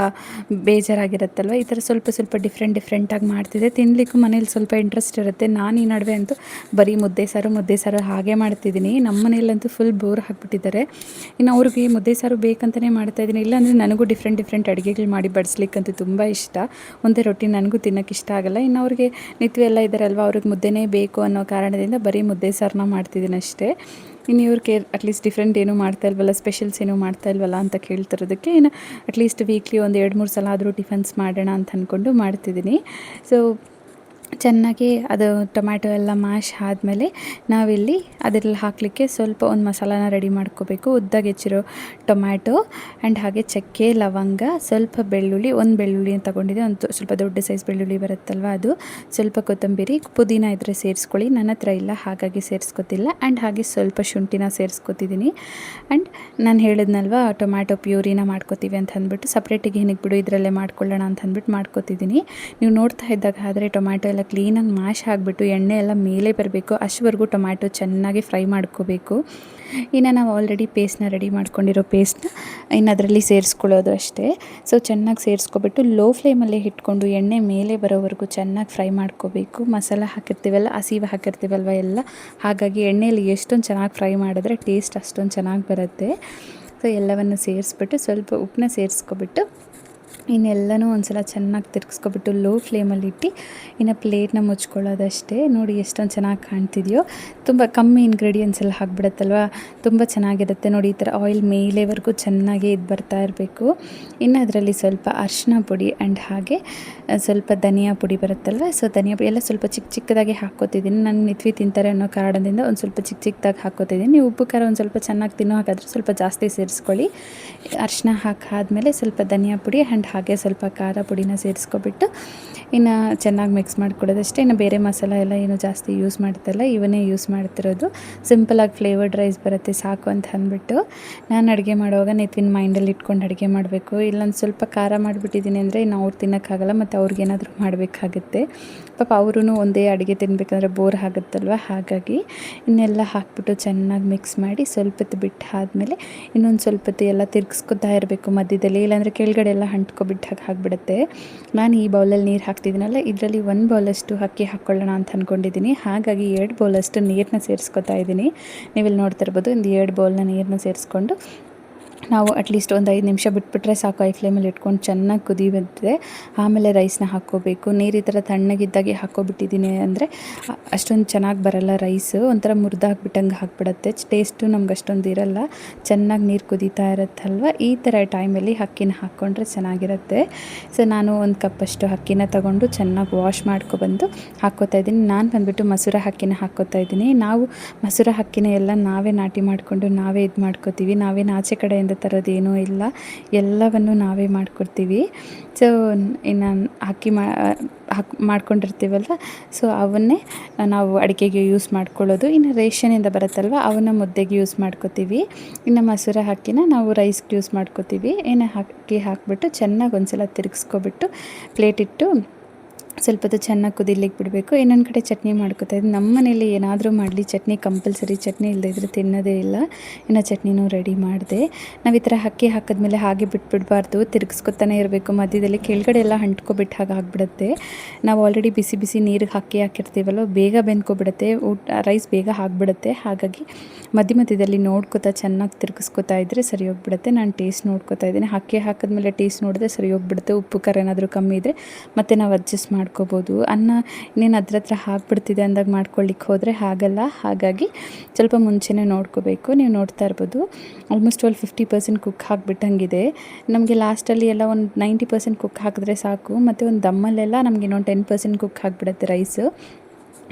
ಬೇಜಾರಾಗಿರುತ್ತಲ್ವ, ಈ ಥರ ಸ್ವಲ್ಪ ಡಿಫ್ರೆಂಟಾಗಿ ಮಾಡ್ತಿದ್ದೆ, ತಿನ್ನಲಿಕ್ಕೂ ಮನೇಲಿ ಸ್ವಲ್ಪ ಇಂಟ್ರೆಸ್ಟ್ ಇರುತ್ತೆ. ನಾನು ಈ ನಡುವೆ ಅಂತೂ ಬರೀ ಮುದ್ದೆ ಸಾರು ಹಾಗೆ ಮಾಡ್ತಿದ್ದೀನಿ. ನಮ್ಮ ಮನೆಯಲ್ಲಂತೂ ಫುಲ್ ಬೋರ್ ಹಾಕ್ಬಿಟ್ಟಿದ್ದಾರೆ. ಇನ್ನು ಅವ್ರಿಗೆ ಮುದ್ದೆ ಸಾರು ಬೇಕಂತಲೇ ಮಾಡ್ತಾಯಿದ್ದೀನಿ, ಇಲ್ಲಾಂದರೆ ನನಗೂ ಡಿಫ್ರೆಂಟ್ ಅಡುಗೆಗಳು ಮಾಡಿ ಬಡಿಸ್ಲಿಕ್ಕಂತೂ ತುಂಬ ಇಷ್ಟ. ಒಂದೇ ರೊಟ್ಟಿ ನನಗೂ ತಿನ್ನೋಕ್ಕೆ ಇಷ್ಟ ಆಗಲ್ಲ. ಇನ್ನು ಅವ್ರಿಗೆ ನಿತ್ಯ ಎಲ್ಲ ಇದ್ದಾರಲ್ವ, ಅವ್ರಿಗೆ ಮುದ್ದೆನೇ ಬೇಕು ಅನ್ನೋ ಕಾರಣದಿಂದ ಬರೀ ಮುದ್ದೆ ಸಾರನ್ನ ಮಾಡ್ತಿದ್ದೀನಿ ಅಷ್ಟೇ. ಇನ್ನು ಇವ್ರಿಗೆ ಅಟ್ಲೀಸ್ಟ್ ಡಿಫ್ರೆಂಟ್ ಏನೂ ಮಾಡ್ತಾ ಇಲ್ವಲ್ಲ, ಸ್ಪೆಷಲ್ಸ್ ಏನೂ ಮಾಡ್ತಾ ಇಲ್ವಲ್ಲ ಅಂತ ಕೇಳ್ತಿರೋದಕ್ಕೆ ಇನ್ನು ಅಟ್ಲೀಸ್ಟ್ ವೀಕ್ಲಿ ಒಂದು 2-3 ಸಲ ಆದರೂ ಟಿಫನ್ಸ್ ಮಾಡೋಣ ಅಂತ ಅಂದ್ಕೊಂಡು ಮಾಡ್ತಿದ್ದೀನಿ. ಸೊ ಚೆನ್ನಾಗಿ ಅದು ಟೊಮ್ಯಾಟೊ ಎಲ್ಲ ಮ್ಯಾಶ್ ಆದಮೇಲೆ ನಾವಿಲ್ಲಿ ಅದರಲ್ಲಿ ಹಾಕಲಿಕ್ಕೆ ಸ್ವಲ್ಪ ಒಂದು ಮಸಾಲಾನ ರೆಡಿ ಮಾಡ್ಕೋಬೇಕು. ಉದ್ದಾಗಿ ಹೆಚ್ಚಿರೋ ಟೊಮ್ಯಾಟೊ ಆ್ಯಂಡ್ ಹಾಗೆ ಚಕ್ಕೆ, ಲವಂಗ, ಸ್ವಲ್ಪ ಬೆಳ್ಳುಳ್ಳಿ, ಒಂದು ಬೆಳ್ಳುಳ್ಳಿ ತೊಗೊಂಡಿದ್ದೆ, ಒಂದು ಸ್ವಲ್ಪ ದೊಡ್ಡ ಸೈಜ್ ಬೆಳ್ಳುಳ್ಳಿ ಬರುತ್ತಲ್ವ ಅದು, ಸ್ವಲ್ಪ ಕೊತ್ತಂಬರಿ, ಪುದೀನ ಇದ್ದರೆ ಸೇರಿಸ್ಕೊಳ್ಳಿ, ನನ್ನ ಹತ್ರ ಇಲ್ಲ ಹಾಗಾಗಿ ಸೇರಿಸ್ಕೊತಿಲ್ಲ. ಆ್ಯಂಡ್ ಹಾಗೆ ಸ್ವಲ್ಪ ಶುಂಠಿನ ಸೇರಿಸ್ಕೊತಿದ್ದೀನಿ. ಆ್ಯಂಡ್ ನಾನು ಹೇಳಿದ್ನಲ್ವ ಟೊಮ್ಯಾಟೊ ಪ್ಯೂರಿನ ಮಾಡ್ಕೋತೀವಿ ಅಂತ ಅಂದ್ಬಿಟ್ಟು, ಸಪ್ರೇಟಿಗೆ ಏನಕ್ಕೆ ಬಿಡು ಇದರಲ್ಲೇ ಮಾಡ್ಕೊಳ್ಳೋಣ ಅಂತ ಅಂದ್ಬಿಟ್ಟು ಮಾಡ್ಕೋತಿದ್ದೀನಿ. ನೀವು ನೋಡ್ತಾ ಇದ್ದಾಗ ಆದರೆ ಟೊಮ್ಯಾಟೊ ಎಲ್ಲ ಕ್ಲೀನಾಗಿ ಮ್ಯಾಶ್ ಆಗಿಬಿಟ್ಟು ಎಣ್ಣೆ ಎಲ್ಲ ಮೇಲೆ ಬರಬೇಕು, ಅಷ್ಟವರೆಗೂ ಟೊಮ್ಯಾಟೊ ಚೆನ್ನಾಗಿ ಫ್ರೈ ಮಾಡ್ಕೋಬೇಕು. ಇನ್ನು ನಾವು ಆಲ್ರೆಡಿ ಪೇಸ್ಟ್ನ ರೆಡಿ ಮಾಡ್ಕೊಂಡಿರೋ ಪೇಸ್ಟ್ನ ಇನ್ನು ಅದರಲ್ಲಿ ಸೇರಿಸ್ಕೊಳ್ಳೋದು ಅಷ್ಟೇ. ಸೊ ಚೆನ್ನಾಗಿ ಸೇರಿಸ್ಕೊಬಿಟ್ಟು ಲೋ ಫ್ಲೇಮಲ್ಲೇ ಇಟ್ಕೊಂಡು ಎಣ್ಣೆ ಮೇಲೆ ಬರೋವರೆಗೂ ಚೆನ್ನಾಗಿ ಫ್ರೈ ಮಾಡ್ಕೋಬೇಕು. ಮಸಾಲ ಹಾಕಿರ್ತೀವಲ್ಲ, ಹಸಿವೆ ಹಾಕಿರ್ತೀವಲ್ವ ಎಲ್ಲ, ಹಾಗಾಗಿ ಎಣ್ಣೆಯಲ್ಲಿ ಎಷ್ಟೊಂದು ಚೆನ್ನಾಗಿ ಫ್ರೈ ಮಾಡಿದ್ರೆ ಟೇಸ್ಟ್ ಅಷ್ಟೊಂದು ಚೆನ್ನಾಗಿ ಬರುತ್ತೆ. ಸೊ ಎಲ್ಲವನ್ನು ಸೇರಿಸ್ಬಿಟ್ಟು ಸ್ವಲ್ಪ ಉಪ್ಪನ್ನ ಸೇರಿಸ್ಕೊಬಿಟ್ಟು ಇನ್ನೆಲ್ಲನೂ ಒಂದು ಸಲ ಚೆನ್ನಾಗಿ ತಿರ್ಗಿಸ್ಕೊಬಿಟ್ಟು ಲೋ ಫ್ಲೇಮಲ್ಲಿಟ್ಟು ಇನ್ನು ಪ್ಲೇಟ್ನ ಮುಚ್ಕೊಳ್ಳೋದಷ್ಟೇ. ನೋಡಿ ಎಷ್ಟೊಂದು ಚೆನ್ನಾಗಿ ಕಾಣ್ತಿದೆಯೋ. ತುಂಬ ಕಮ್ಮಿ ಇಂಗ್ರೀಡಿಯೆಂಟ್ಸ್ ಎಲ್ಲ ಹಾಕ್ಬಿಡುತ್ತಲ್ವ, ತುಂಬ ಚೆನ್ನಾಗಿರುತ್ತೆ. ನೋಡಿ ಈ ಥರ ಆಯಿಲ್ ಮೇಲೆವರೆಗೂ ಚೆನ್ನಾಗಿ ಇದು ಬರ್ತಾ ಇರಬೇಕು. ಇನ್ನು ಅದರಲ್ಲಿ ಸ್ವಲ್ಪ ಅರಿಶಿನ ಪುಡಿ ಆ್ಯಂಡ್ ಹಾಗೆ ಸ್ವಲ್ಪ ಧನಿಯಾ ಪುಡಿ ಬರುತ್ತಲ್ವ, ಸೊ ಧನಿಯಾ ಪುಡಿ ಎಲ್ಲ ಸ್ವಲ್ಪ ಚಿಕ್ಕ ಚಿಕ್ಕದಾಗಿ ಹಾಕ್ಕೋತಿದ್ದೀನಿ. ನಾನು ನಿತ್ವಿ ತಿಂತಾರೆ ಅನ್ನೋ ಕಾರಣದಿಂದ ಒಂದು ಸ್ವಲ್ಪ ಚಿಕ್ಕ ಚಿಕ್ಕದಾಗಿ ಹಾಕ್ಕೋತಿದ್ದೀನಿ. ನೀವು ಉಪ್ಪು ಖಾರ ಒಂದು ಸ್ವಲ್ಪ ಚೆನ್ನಾಗಿ ತಿನ್ನೋ ಹಾಗಾದರೆ ಸ್ವಲ್ಪ ಜಾಸ್ತಿ ಸೇರಿಸ್ಕೊಳ್ಳಿ. ಅರಿಶಿನ ಹಾಕಾದ್ಮೇಲೆ ಸ್ವಲ್ಪ ಧನಿಯಾ ಪುಡಿ ಆ್ಯಂಡ್ ಹಾಗೆ ಸ್ವಲ್ಪ ಖಾರ ಪುಡಿನ ಸೇರಿಸ್ಕೊಬಿಟ್ಟು ಇನ್ನು ಚೆನ್ನಾಗಿ ಮಿಕ್ಸ್ ಮಾಡ್ಕೊಡೋದಷ್ಟೇ. ಇನ್ನು ಬೇರೆ ಮಸಾಲ ಎಲ್ಲ ಏನು ಜಾಸ್ತಿ ಯೂಸ್ ಮಾಡ್ತಿಲ್ಲ, ಇವನ್ನೇ ಯೂಸ್ ಮಾಡ್ತಿರೋದು. ಸಿಂಪಲಾಗಿ ಫ್ಲೇವರ್ಡ್ ರೈಸ್ ಬರುತ್ತೆ ಸಾಕು ಅಂತ ಅಂದ್ಬಿಟ್ಟು ನಾನು ಅಡುಗೆ ಮಾಡುವಾಗ ನಿತ್ವಿನ ಮೈಂಡಲ್ಲಿ ಇಟ್ಕೊಂಡು ಅಡುಗೆ ಮಾಡಬೇಕು. ಇಲ್ಲೊಂದು ಸ್ವಲ್ಪ ಖಾರ ಮಾಡಿಬಿಟ್ಟಿದ್ದೀನಿ ಅಂದರೆ ಇನ್ನು ಅವ್ರು ತಿನ್ನೋಕ್ಕಾಗಲ್ಲ, ಮತ್ತು ಅವ್ರಿಗೇನಾದರೂ ಮಾಡಬೇಕಾಗುತ್ತೆ. ಪಾಪ ಅವರೂ ಒಂದೇ ಅಡುಗೆ ತಿನ್ನಬೇಕಂದ್ರೆ ಬೋರ್ ಆಗುತ್ತಲ್ವ, ಹಾಗಾಗಿ ಇನ್ನೆಲ್ಲ ಹಾಕ್ಬಿಟ್ಟು ಚೆನ್ನಾಗಿ ಮಿಕ್ಸ್ ಮಾಡಿ ಸ್ವಲ್ಪ ಹೊತ್ತು ಬಿಟ್ಟು ಆದಮೇಲೆ ಇನ್ನೊಂದು ಸ್ವಲ್ಪ ಹೊತ್ತು ಎಲ್ಲ ತಿರ್ಗಿಸ್ಕೊತಾ ಇರಬೇಕು ಮಧ್ಯದಲ್ಲಿ, ಇಲ್ಲಾಂದರೆ ಕೆಳಗಡೆ ಎಲ್ಲ ಅಂಟ್ಕೊಬಿಟ್ಟು ಹಾಕಿಬಿಡುತ್ತೆ. ನಾನು ಈ ಬೌಲಲ್ಲಿ ನೀರು ಹಾಕ್ತಿದ್ದೀನಲ್ಲ, ಇದರಲ್ಲಿ 1 ಬೌಲಷ್ಟು ಅಕ್ಕಿ ಹಾಕ್ಕೊಳ್ಳೋಣ ಅಂತ ಅಂದ್ಕೊಂಡಿದ್ದೀನಿ. ಹಾಗಾಗಿ 2 ಬೌಲಷ್ಟು ನೀರನ್ನ ಸೇರಿಸ್ಕೊತಾ ಇದ್ದೀನಿ. ನೀವಿಲ್ಲಿ ನೋಡ್ತಾ ಇರ್ಬೋದು, ಒಂದು 2 ಬೌಲ್ನ ನೀರನ್ನ ಸೇರಿಸ್ಕೊಂಡು ನಾವು ಅಟ್ಲೀಸ್ಟ್ ಒಂದು 5 ನಿಮಿಷ ಬಿಟ್ಬಿಟ್ರೆ ಸಾಕು. ಐ ಫ್ಲೇಮಲ್ಲಿ ಇಟ್ಕೊಂಡು ಚೆನ್ನಾಗಿ ಕುದಿ ಬಂದರೆ ಆಮೇಲೆ ರೈಸ್ನ ಹಾಕ್ಕೋಬೇಕು. ನೀರು ಈ ಥರ ತಣ್ಣಗಿದ್ದಾಗೆ ಹಾಕ್ಕೊಬಿಟ್ಟಿದ್ದೀನಿ ಅಂದರೆ ಅಷ್ಟೊಂದು ಚೆನ್ನಾಗಿ ಬರೋಲ್ಲ ರೈಸು, ಒಂಥರ ಮುರಿದಾಗ್ಬಿಟ್ಟಂಗೆ ಹಾಕ್ಬಿಡುತ್ತೆ. ಟೇಸ್ಟು ನಮ್ಗೆ ಅಷ್ಟೊಂದು ಇರೋಲ್ಲ. ಚೆನ್ನಾಗಿ ನೀರು ಕುದೀತಾ ಇರುತ್ತಲ್ವ, ಈ ಥರ ಟೈಮಲ್ಲಿ ಅಕ್ಕಿನ ಹಾಕ್ಕೊಂಡ್ರೆ ಚೆನ್ನಾಗಿರುತ್ತೆ. ಸೊ ನಾನು ಒಂದು ಕಪ್ಪಷ್ಟು ಅಕ್ಕಿನ ತೊಗೊಂಡು ಚೆನ್ನಾಗಿ ವಾಶ್ ಮಾಡ್ಕೊಬಂದು ಹಾಕ್ಕೋತಾ ಇದ್ದೀನಿ. ನಾನು ಬಂದುಬಿಟ್ಟು ಮಸೂರ ಅಕ್ಕಿನ ಹಾಕ್ಕೋತಾ ಇದ್ದೀನಿ. ನಾವು ಮಸೂರ ಅಕ್ಕಿನ ಎಲ್ಲ ನಾವೇ ನಾಟಿ ಮಾಡಿಕೊಂಡು ನಾವೇ ಇದು ಮಾಡ್ಕೋತೀವಿ. ನಾವೇನು ಆಚೆ ಕಡೆಯಿಂದ ತರೋದೇನೂ ಇಲ್ಲ, ಎಲ್ಲವನ್ನು ನಾವೇ ಮಾಡ್ಕೊಡ್ತೀವಿ. ಸೊ ಇನ್ನು ಅಕ್ಕಿ ಮಾಡ್ಕೊಂಡಿರ್ತೀವಲ್ವ, ಸೊ ಅವನ್ನೇ ನಾವು ಅಡುಗೆಗೆ ಯೂಸ್ ಮಾಡ್ಕೊಳ್ಳೋದು. ಇನ್ನು ರೇಷನಿಂದ ಬರುತ್ತಲ್ವ, ಅವನ್ನ ಮುದ್ದೆಗೆ ಯೂಸ್ ಮಾಡ್ಕೋತೀವಿ. ಇನ್ನು ಮಸೂರ ಅಕ್ಕಿನ ನಾವು ರೈಸ್ಗೆ ಯೂಸ್ ಮಾಡ್ಕೋತೀವಿ. ಇನ್ನು ಅಕ್ಕಿ ಹಾಕಿಬಿಟ್ಟು ಚೆನ್ನಾಗಿ ಒಂದು ಸಲ ತಿರುಗಿಸ್ಕೊಬಿಟ್ಟು ಪ್ಲೇಟ್ ಇಟ್ಟು ಸ್ವಲ್ಪ ಹೊತ್ತು ಚೆನ್ನಾಗಿ ಕುದಿಲಿಕ್ಕೆ ಬಿಡಬೇಕು. ಇನ್ನೊಂದು ಕಡೆ ಚಟ್ನಿ ಮಾಡ್ಕೊತಾ ಇದ್ದೀನಿ. ನಮ್ಮ ಮನೇಲಿ ಏನಾದರೂ ಮಾಡಲಿ ಚಟ್ನಿ ಕಂಪಲ್ಸರಿ, ಚಟ್ನಿ ಇಲ್ಲದೇ ಇದ್ದರೆ ತಿನ್ನೋದೇ ಇಲ್ಲ. ಇನ್ನು ಚಟ್ನಿನೂ ರೆಡಿ ಮಾಡಿದೆ. ನಾವು ಈ ಥರ ಅಕ್ಕಿ ಹಾಕಿದ್ಮೇಲೆ ಹಾಗೆ ಬಿಟ್ಬಿಡಬಾರ್ದು, ತಿರುಗಿಸ್ಕೊತಾನೆ ಇರಬೇಕು. ಮಧ್ಯದಲ್ಲಿ ಕೆಳಗಡೆ ಎಲ್ಲ ಅಂಟ್ಕೊಬಿಟ್ಟು ಹಾಗೆ ಆಗಿಬಿಡುತ್ತೆ. ನಾವು ಆಲ್ರೆಡಿ ಬಿಸಿ ಬಿಸಿ ನೀರಿಗೆ ಹಾಕಿರ್ತೀವಲ್ಲ, ಬೇಗ ಬೆಂದ್ಕೊಬಿಡುತ್ತೆ, ರೈಸ್ ಬೇಗ ಆಗಿಬಿಡುತ್ತೆ. ಹಾಗಾಗಿ ಮಧ್ಯದಲ್ಲಿ ನೋಡ್ಕೊತಾ ಚೆನ್ನಾಗಿ ತಿರುಗಿಸ್ಕೊತಾ ಇದ್ದರೆ ಸರಿ ಹೋಗ್ಬಿಡುತ್ತೆ. ನಾನು ಟೇಸ್ಟ್ ನೋಡ್ಕೊತಾ ಇದ್ದೀನಿ. ಅಕ್ಕಿ ಹಾಕಿದ್ಮೇಲೆ ಟೇಸ್ಟ್ ನೋಡಿದ್ರೆ ಸರಿ ಹೋಗ್ಬಿಡುತ್ತೆ. ಉಪ್ಪು ಖಾರ ಏನಾದರೂ ಕಮ್ಮಿ ಇದ್ದರೆ ಮತ್ತೆ ನಾವು ಅಡ್ಜಸ್ಟ್ ಮಾಡ್ಕೋಬೋದು. ಅನ್ನ ಇನ್ನೇನು ಹತ್ರ ಹಾಕ್ಬಿಡ್ತಿದೆ ಅಂದಾಗ ಮಾಡ್ಕೊಳ್ಳಿಕ್ಕೆ ಹೋದರೆ ಹಾಗಲ್ಲ. ಹಾಗಾಗಿ ಸ್ವಲ್ಪ ಮುಂಚೆನೇ ನೋಡ್ಕೋಬೇಕು. ನೀವು ನೋಡ್ತಾ ಇರ್ಬೋದು, ಆಲ್ಮೋಸ್ಟ್ 50% ಕುಕ್ ಹಾಕ್ಬಿಟ್ಟಂಗಿದೆ. ನಮಗೆ ಲಾಸ್ಟಲ್ಲಿ ಎಲ್ಲ ಒಂದು 90% ಕುಕ್ ಹಾಕಿದ್ರೆ ಸಾಕು. ಮತ್ತು ಒಂದು ದಮ್ಮಲ್ಲೆಲ್ಲ ನಮಗೆ ಇನ್ನೊಂದು 10% ಕುಕ್ ಹಾಕ್ಬಿಡುತ್ತೆ ರೈಸು.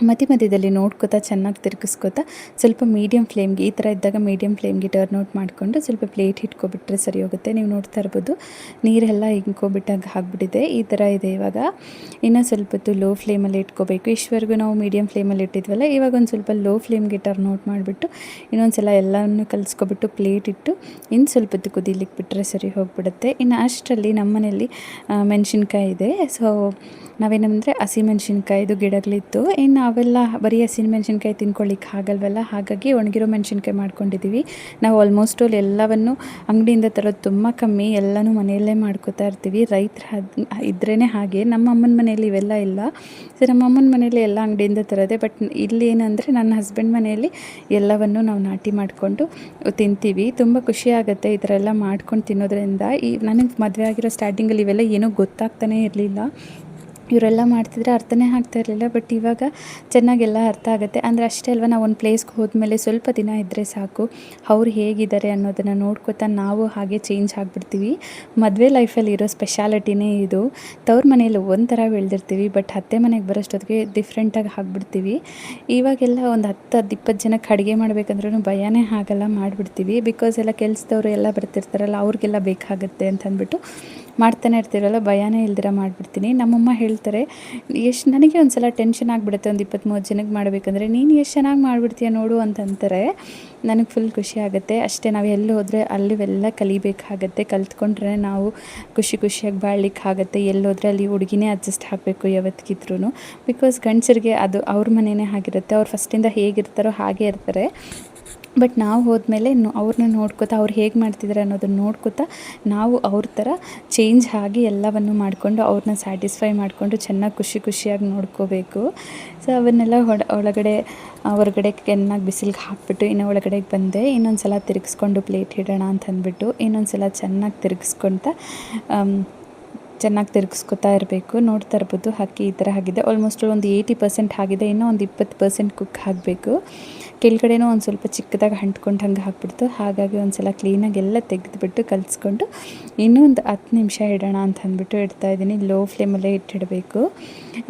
ಮಧ್ಯದಲ್ಲಿ ನೋಡ್ಕೊತಾ ಚೆನ್ನಾಗಿ ತಿರುಗಿಸ್ಕೊತಾ ಸ್ವಲ್ಪ ಮೀಡಿಯಮ್ ಫ್ಲೇಮ್ಗೆ, ಈ ಥರ ಇದ್ದಾಗ ಮೀಡಿಯಮ್ ಫ್ಲೇಮ್ಗೆ ಟರ್ನ್ ಔಟ್ ಮಾಡಿಕೊಂಡು ಸ್ವಲ್ಪ ಪ್ಲೇಟ್ ಇಟ್ಕೊಬಿಟ್ರೆ ಸರಿ ಹೋಗುತ್ತೆ. ನೀವು ನೋಡ್ತಾ ಇರ್ಬೋದು, ನೀರೆಲ್ಲ ಹಿಂಕೋಬಿಟ್ಟಾಗ ಆಗಿಬಿಟ್ಟಿದೆ. ಈ ಥರ ಇದೆ. ಇವಾಗ ಇನ್ನೂ ಸ್ವಲ್ಪ ಹೊತ್ತು ಲೋ ಫ್ಲೇಮಲ್ಲಿ ಇಟ್ಕೋಬೇಕು. ಇಷ್ಟವರೆಗೂ ನಾವು ಮೀಡಿಯಮ್ ಫ್ಲೇಮಲ್ಲಿ ಇಟ್ಟಿದ್ವಲ್ಲ, ಇವಾಗ ಒಂದು ಸ್ವಲ್ಪ ಲೋ ಫ್ಲೇಮ್ಗೆ ಟರ್ನ್ ಔಟ್ ಮಾಡಿಬಿಟ್ಟು ಇನ್ನೊಂದು ಸಲ ಎಲ್ಲವನ್ನು ಕಲಿಸ್ಕೊಬಿಟ್ಟು ಪ್ಲೇಟ್ ಇಟ್ಟು ಇನ್ನು ಸ್ವಲ್ಪ ಹೊತ್ತು ಕುದಿಲಿಕ್ಕೆ ಬಿಟ್ಟರೆ ಸರಿ ಹೋಗಿಬಿಡುತ್ತೆ. ಇನ್ನು ಅಷ್ಟರಲ್ಲಿ ನಮ್ಮ ಮನೆಯಲ್ಲಿ ಮೆಣಸಿನ್ಕಾಯಿ ಇದೆ. ಸೊ ನಾವೇನಂದರೆ ಹಸಿಮೆಣ್ಸಿನ್ಕಾಯಿದು ಗಿಡಗಳಿತ್ತು. ಇನ್ನು ಅವೆಲ್ಲ ಬರೀ ಹಸಿಮೆಣ್ಸಿನ್ಕಾಯಿ ತಿನ್ಕೊಳ್ಳಿಕ್ಕೆ ಆಗಲ್ವಲ್ಲ, ಹಾಗಾಗಿ ಒಣಗಿರೋ ಮೆಣಸಿನ್ಕಾಯಿ ಮಾಡ್ಕೊಂಡಿದ್ದೀವಿ. ನಾವು ಆಲ್ಮೋಸ್ಟ್ ಎಲ್ಲವನ್ನು ಅಂಗಡಿಯಿಂದ ತರೋದು ತುಂಬ ಕಮ್ಮಿ, ಎಲ್ಲನೂ ಮನೆಯಲ್ಲೇ ಮಾಡ್ಕೋತಾ ಇರ್ತೀವಿ. ರೈತರ ಇದ್ರೇ ಹಾಗೆ. ನಮ್ಮ ಅಮ್ಮನ ಮನೆಯಲ್ಲಿ ಇವೆಲ್ಲ ಇಲ್ಲ. ಸೊ ನಮ್ಮ ಅಮ್ಮನ ಮನೆಯಲ್ಲಿ ಎಲ್ಲ ಅಂಗಡಿಯಿಂದ ತರೋದೆ. ಬಟ್ ಇಲ್ಲಿ ಏನಂದರೆ ನನ್ನ ಹಸ್ಬೆಂಡ್ ಮನೆಯಲ್ಲಿ ಎಲ್ಲವನ್ನು ನಾವು ನಾಟಿ ಮಾಡಿಕೊಂಡು ತಿಂತೀವಿ. ತುಂಬ ಖುಷಿಯಾಗುತ್ತೆ ಈ ಥರ ಎಲ್ಲ ಮಾಡ್ಕೊಂಡು ತಿನ್ನೋದ್ರಿಂದ. ನನಗೆ ಮದುವೆ ಆಗಿರೋ ಸ್ಟಾರ್ಟಿಂಗಲ್ಲಿ ಇವೆಲ್ಲ ಏನೂ ಗೊತ್ತಾಗ್ತಾನೇ ಇರಲಿಲ್ಲ. ಇವರೆಲ್ಲ ಮಾಡ್ತಿದ್ರೆ ಅರ್ಥನೇ ಆಗ್ತಾ ಇರಲಿಲ್ಲ. ಬಟ್ ಇವಾಗ ಚೆನ್ನಾಗೆಲ್ಲ ಅರ್ಥ ಆಗುತ್ತೆ. ಅಂದರೆ ಅಷ್ಟೇ ಅಲ್ವ, ನಾವು ಒಂದು ಪ್ಲೇಸ್ಗೆ ಹೋದ್ಮೇಲೆ ಸ್ವಲ್ಪ ದಿನ ಇದ್ದರೆ ಸಾಕು, ಅವ್ರು ಹೇಗಿದ್ದಾರೆ ಅನ್ನೋದನ್ನು ನೋಡ್ಕೊತಾ ನಾವು ಹಾಗೆ ಚೇಂಜ್ ಆಗಿಬಿಡ್ತೀವಿ. ಮದುವೆ ಲೈಫಲ್ಲಿ ಇರೋ ಸ್ಪೆಷಾಲಿಟಿನೇ ಇದು. ತವ್ರ ಮನೇಲಿ ಒಂಥರ ಬೆಳೆದಿರ್ತೀವಿ, ಬಟ್ ಅತ್ತೆ ಮನೆಗೆ ಬರೋಷ್ಟೊತ್ತಿಗೆ ಡಿಫ್ರೆಂಟಾಗಿ ಆಗಿಬಿಡ್ತೀವಿ. ಇವಾಗೆಲ್ಲ ಒಂದು 10-20 ಜನಕ್ಕೆ ಅಡುಗೆ ಮಾಡಬೇಕಂದ್ರೂ ಭಯನೇ ಆಗಲ್ಲ, ಮಾಡಿಬಿಡ್ತೀವಿ. ಬಿಕಾಸ್ ಎಲ್ಲ ಕೆಲಸದವರು ಎಲ್ಲ ಬರ್ತಿರ್ತಾರಲ್ಲ, ಅವ್ರಿಗೆಲ್ಲ ಬೇಕಾಗುತ್ತೆ ಅಂತ ಅಂದ್ಬಿಟ್ಟು ಮಾಡ್ತಾನೆ ಇರ್ತೀರಲ್ಲ, ಭಯನೇ ಇಲ್ದಿರ ಮಾಡಿಬಿಡ್ತೀನಿ. ನಮ್ಮಮ್ಮ ಹೇಳ್ತಾರೆ, ನನಗೆ ಒಂದು ಸಲ ಟೆನ್ಷನ್ ಆಗಿಬಿಡುತ್ತೆ ಒಂದು 20-30 ಜನಕ್ಕೆ ಮಾಡಬೇಕಂದ್ರೆ, ನೀನು ಎಷ್ಟು ಚೆನ್ನಾಗಿ ಮಾಡಿಬಿಡ್ತೀಯ ನೋಡು ಅಂತಂತಾರೆ. ನನಗೆ ಫುಲ್ ಖುಷಿ ಆಗುತ್ತೆ. ಅಷ್ಟೇ, ನಾವು ಎಲ್ಲಿ ಹೋದರೆ ಅಲ್ಲಿವೆಲ್ಲ ಕಲಿಬೇಕಾಗತ್ತೆ. ಕಲ್ತ್ಕೊಂಡ್ರೆ ನಾವು ಖುಷಿಯಾಗಿ ಬಾಳ್ಲಿಕ್ಕಾಗತ್ತೆ. ಎಲ್ಲೋದ್ರೆ ಅಲ್ಲಿ ಹುಡುಗಿನೇ ಅಡ್ಜಸ್ಟ್ ಆಗಬೇಕು ಯಾವತ್ತಿಗಿದ್ರೂ. ಬಿಕಾಸ್ ಗಂಡಸರಿಗೆ ಅದು ಅವ್ರ ಮನೆಯೇ ಆಗಿರುತ್ತೆ. ಅವ್ರು ಫಸ್ಟಿಂದ ಹೇಗಿರ್ತಾರೋ ಹಾಗೇ ಇರ್ತಾರೆ. ಬಟ್ ನಾವು ಹೋದ್ಮೇಲೆ ಅವ್ರನ್ನ ನೋಡ್ಕೊತಾ, ಅವ್ರು ಹೇಗೆ ಮಾಡ್ತಿದ್ದಾರೆ ಅನ್ನೋದನ್ನು ನೋಡ್ಕೊತಾ ನಾವು ಅವ್ರ ಥರ ಚೇಂಜ್ ಆಗಿ ಎಲ್ಲವನ್ನು ಮಾಡಿಕೊಂಡು ಅವ್ರನ್ನ ಸ್ಯಾಟಿಸ್ಫೈ ಮಾಡಿಕೊಂಡು ಚೆನ್ನಾಗಿ ಖುಷಿಯಾಗಿ ನೋಡ್ಕೋಬೇಕು. ಸೊ ಅವನ್ನೆಲ್ಲ ಹೊರಗಡೆ ಚೆನ್ನಾಗಿ ಬಿಸಿಲಿಗೆ ಹಾಕ್ಬಿಟ್ಟು ಇನ್ನು ಒಳಗಡೆಗೆ ಬಂದೆ. ಇನ್ನೊಂದು ಸಲ ತಿರುಗಿಸ್ಕೊಂಡು ಪ್ಲೇಟ್ ಇಡೋಣ ಅಂತ ಅಂದ್ಬಿಟ್ಟು ಇನ್ನೊಂದು ಸಲ ಚೆನ್ನಾಗಿ ತಿರುಗಿಸ್ಕೊತ ಚೆನ್ನಾಗಿ ತಿರುಗಿಸ್ಕೊತಾ ಇರಬೇಕು. ನೋಡ್ತಾ ಇರ್ಬೋದು ಅಕ್ಕಿ ಈ ಥರ ಆಗಿದೆ. ಆಲ್ಮೋಸ್ಟ್ ಒಂದು 80% ಆಗಿದೆ. ಇನ್ನೂ ಒಂದು 20% ಕುಕ್ ಆಗಬೇಕು. ಕೆಳಗಡೆನೂ ಒಂದು ಸ್ವಲ್ಪ ಚಿಕ್ಕದಾಗಿ ಅಂಟ್ಕೊಂಡು ಹಂಗೆ ಹಾಕ್ಬಿಡ್ತು. ಹಾಗಾಗಿ ಒಂದು ಸಲ ಕ್ಲೀನಾಗಿ ಎಲ್ಲ ತೆಗೆದುಬಿಟ್ಟು ಕಲಿಸ್ಕೊಂಡು ಇನ್ನೂ ಒಂದು 10 ನಿಮಿಷ ಇಡೋಣ ಅಂತ ಅಂದ್ಬಿಟ್ಟು ಇಡ್ತಾಯಿದ್ದೀನಿ. ಲೋ ಫ್ಲೇಮಲ್ಲೇ ಇಟ್ಟಿಡಬೇಕು.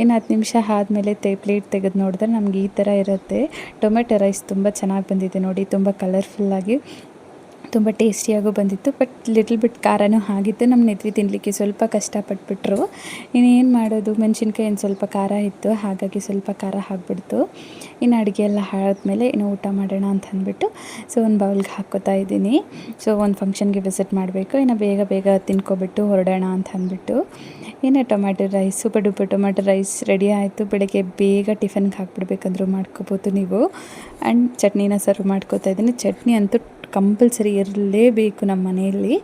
ಇನ್ನು 10 ನಿಮಿಷ ಆದಮೇಲೆ ಪ್ಲೇಟ್ ತೆಗೆದು ನೋಡಿದ್ರೆ ನಮಗೆ ಈ ಥರ ಇರುತ್ತೆ. ಟೊಮೆಟೊ ರೈಸ್ ತುಂಬ ಚೆನ್ನಾಗಿ ಬಂದಿದೆ ನೋಡಿ, ತುಂಬ ಕಲರ್ಫುಲ್ಲಾಗಿ ತುಂಬ ಟೇಸ್ಟಿಯಾಗೂ ಬಂದಿತ್ತು. ಬಟ್ ಲಿಟಲ್ ಬಿಟ್ ಖಾರನೂ ಆಗಿತ್ತು. ನಮ್ಮ ನೆತ್ವಿ ತಿನ್ನಲಿಕ್ಕೆ ಸ್ವಲ್ಪ ಕಷ್ಟಪಟ್ಬಿಟ್ರು. ಇನ್ನೇನು ಮಾಡೋದು, ಮೆಣಸಿನ್ಕಾಯಿ ಒಂದು ಸ್ವಲ್ಪ ಖಾರ ಇತ್ತು, ಹಾಗಾಗಿ ಸ್ವಲ್ಪ ಖಾರ ಆಗಿಬಿಡ್ತು. ಇನ್ನು ಅಡುಗೆ ಎಲ್ಲ ಆದಮೇಲೆ ಇನ್ನು ಊಟ ಮಾಡೋಣ ಅಂತ ಅಂದ್ಬಿಟ್ಟು ಒಂದು ಬೌಲ್ಗೆ ಹಾಕ್ಕೋತಾ ಇದ್ದೀನಿ. ಒಂದು ಫಂಕ್ಷನ್ಗೆ ವಿಸಿಟ್ ಮಾಡಬೇಕು, ಇನ್ನು ಬೇಗ ತಿನ್ಕೊಬಿಟ್ಟು ಹೊರಡೋಣ ಅಂತ ಅಂದ್ಬಿಟ್ಟು ಇನ್ನು tomato rice, super duper tomato rice ready ಆಯಿತು. ಬೆಳಗ್ಗೆ ಬೇಗ ಟಿಫನ್ಗೆ ಹಾಕ್ಬಿಡ್ಬೇಕಂದ್ರೂ ಮಾಡ್ಕೋಬೋದು ನೀವು. ಆ್ಯಂಡ್ ಚಟ್ನಿನ ಸರ್ವ್ ಮಾಡ್ಕೋತಾ ಇದ್ದೀನಿ. ಚಟ್ನಿ ಅಂತೂ ಕಂಪಲ್ಸರಿ ಇರಲೇಬೇಕು ನಮ್ಮ ಮನೆಯಲ್ಲಿ.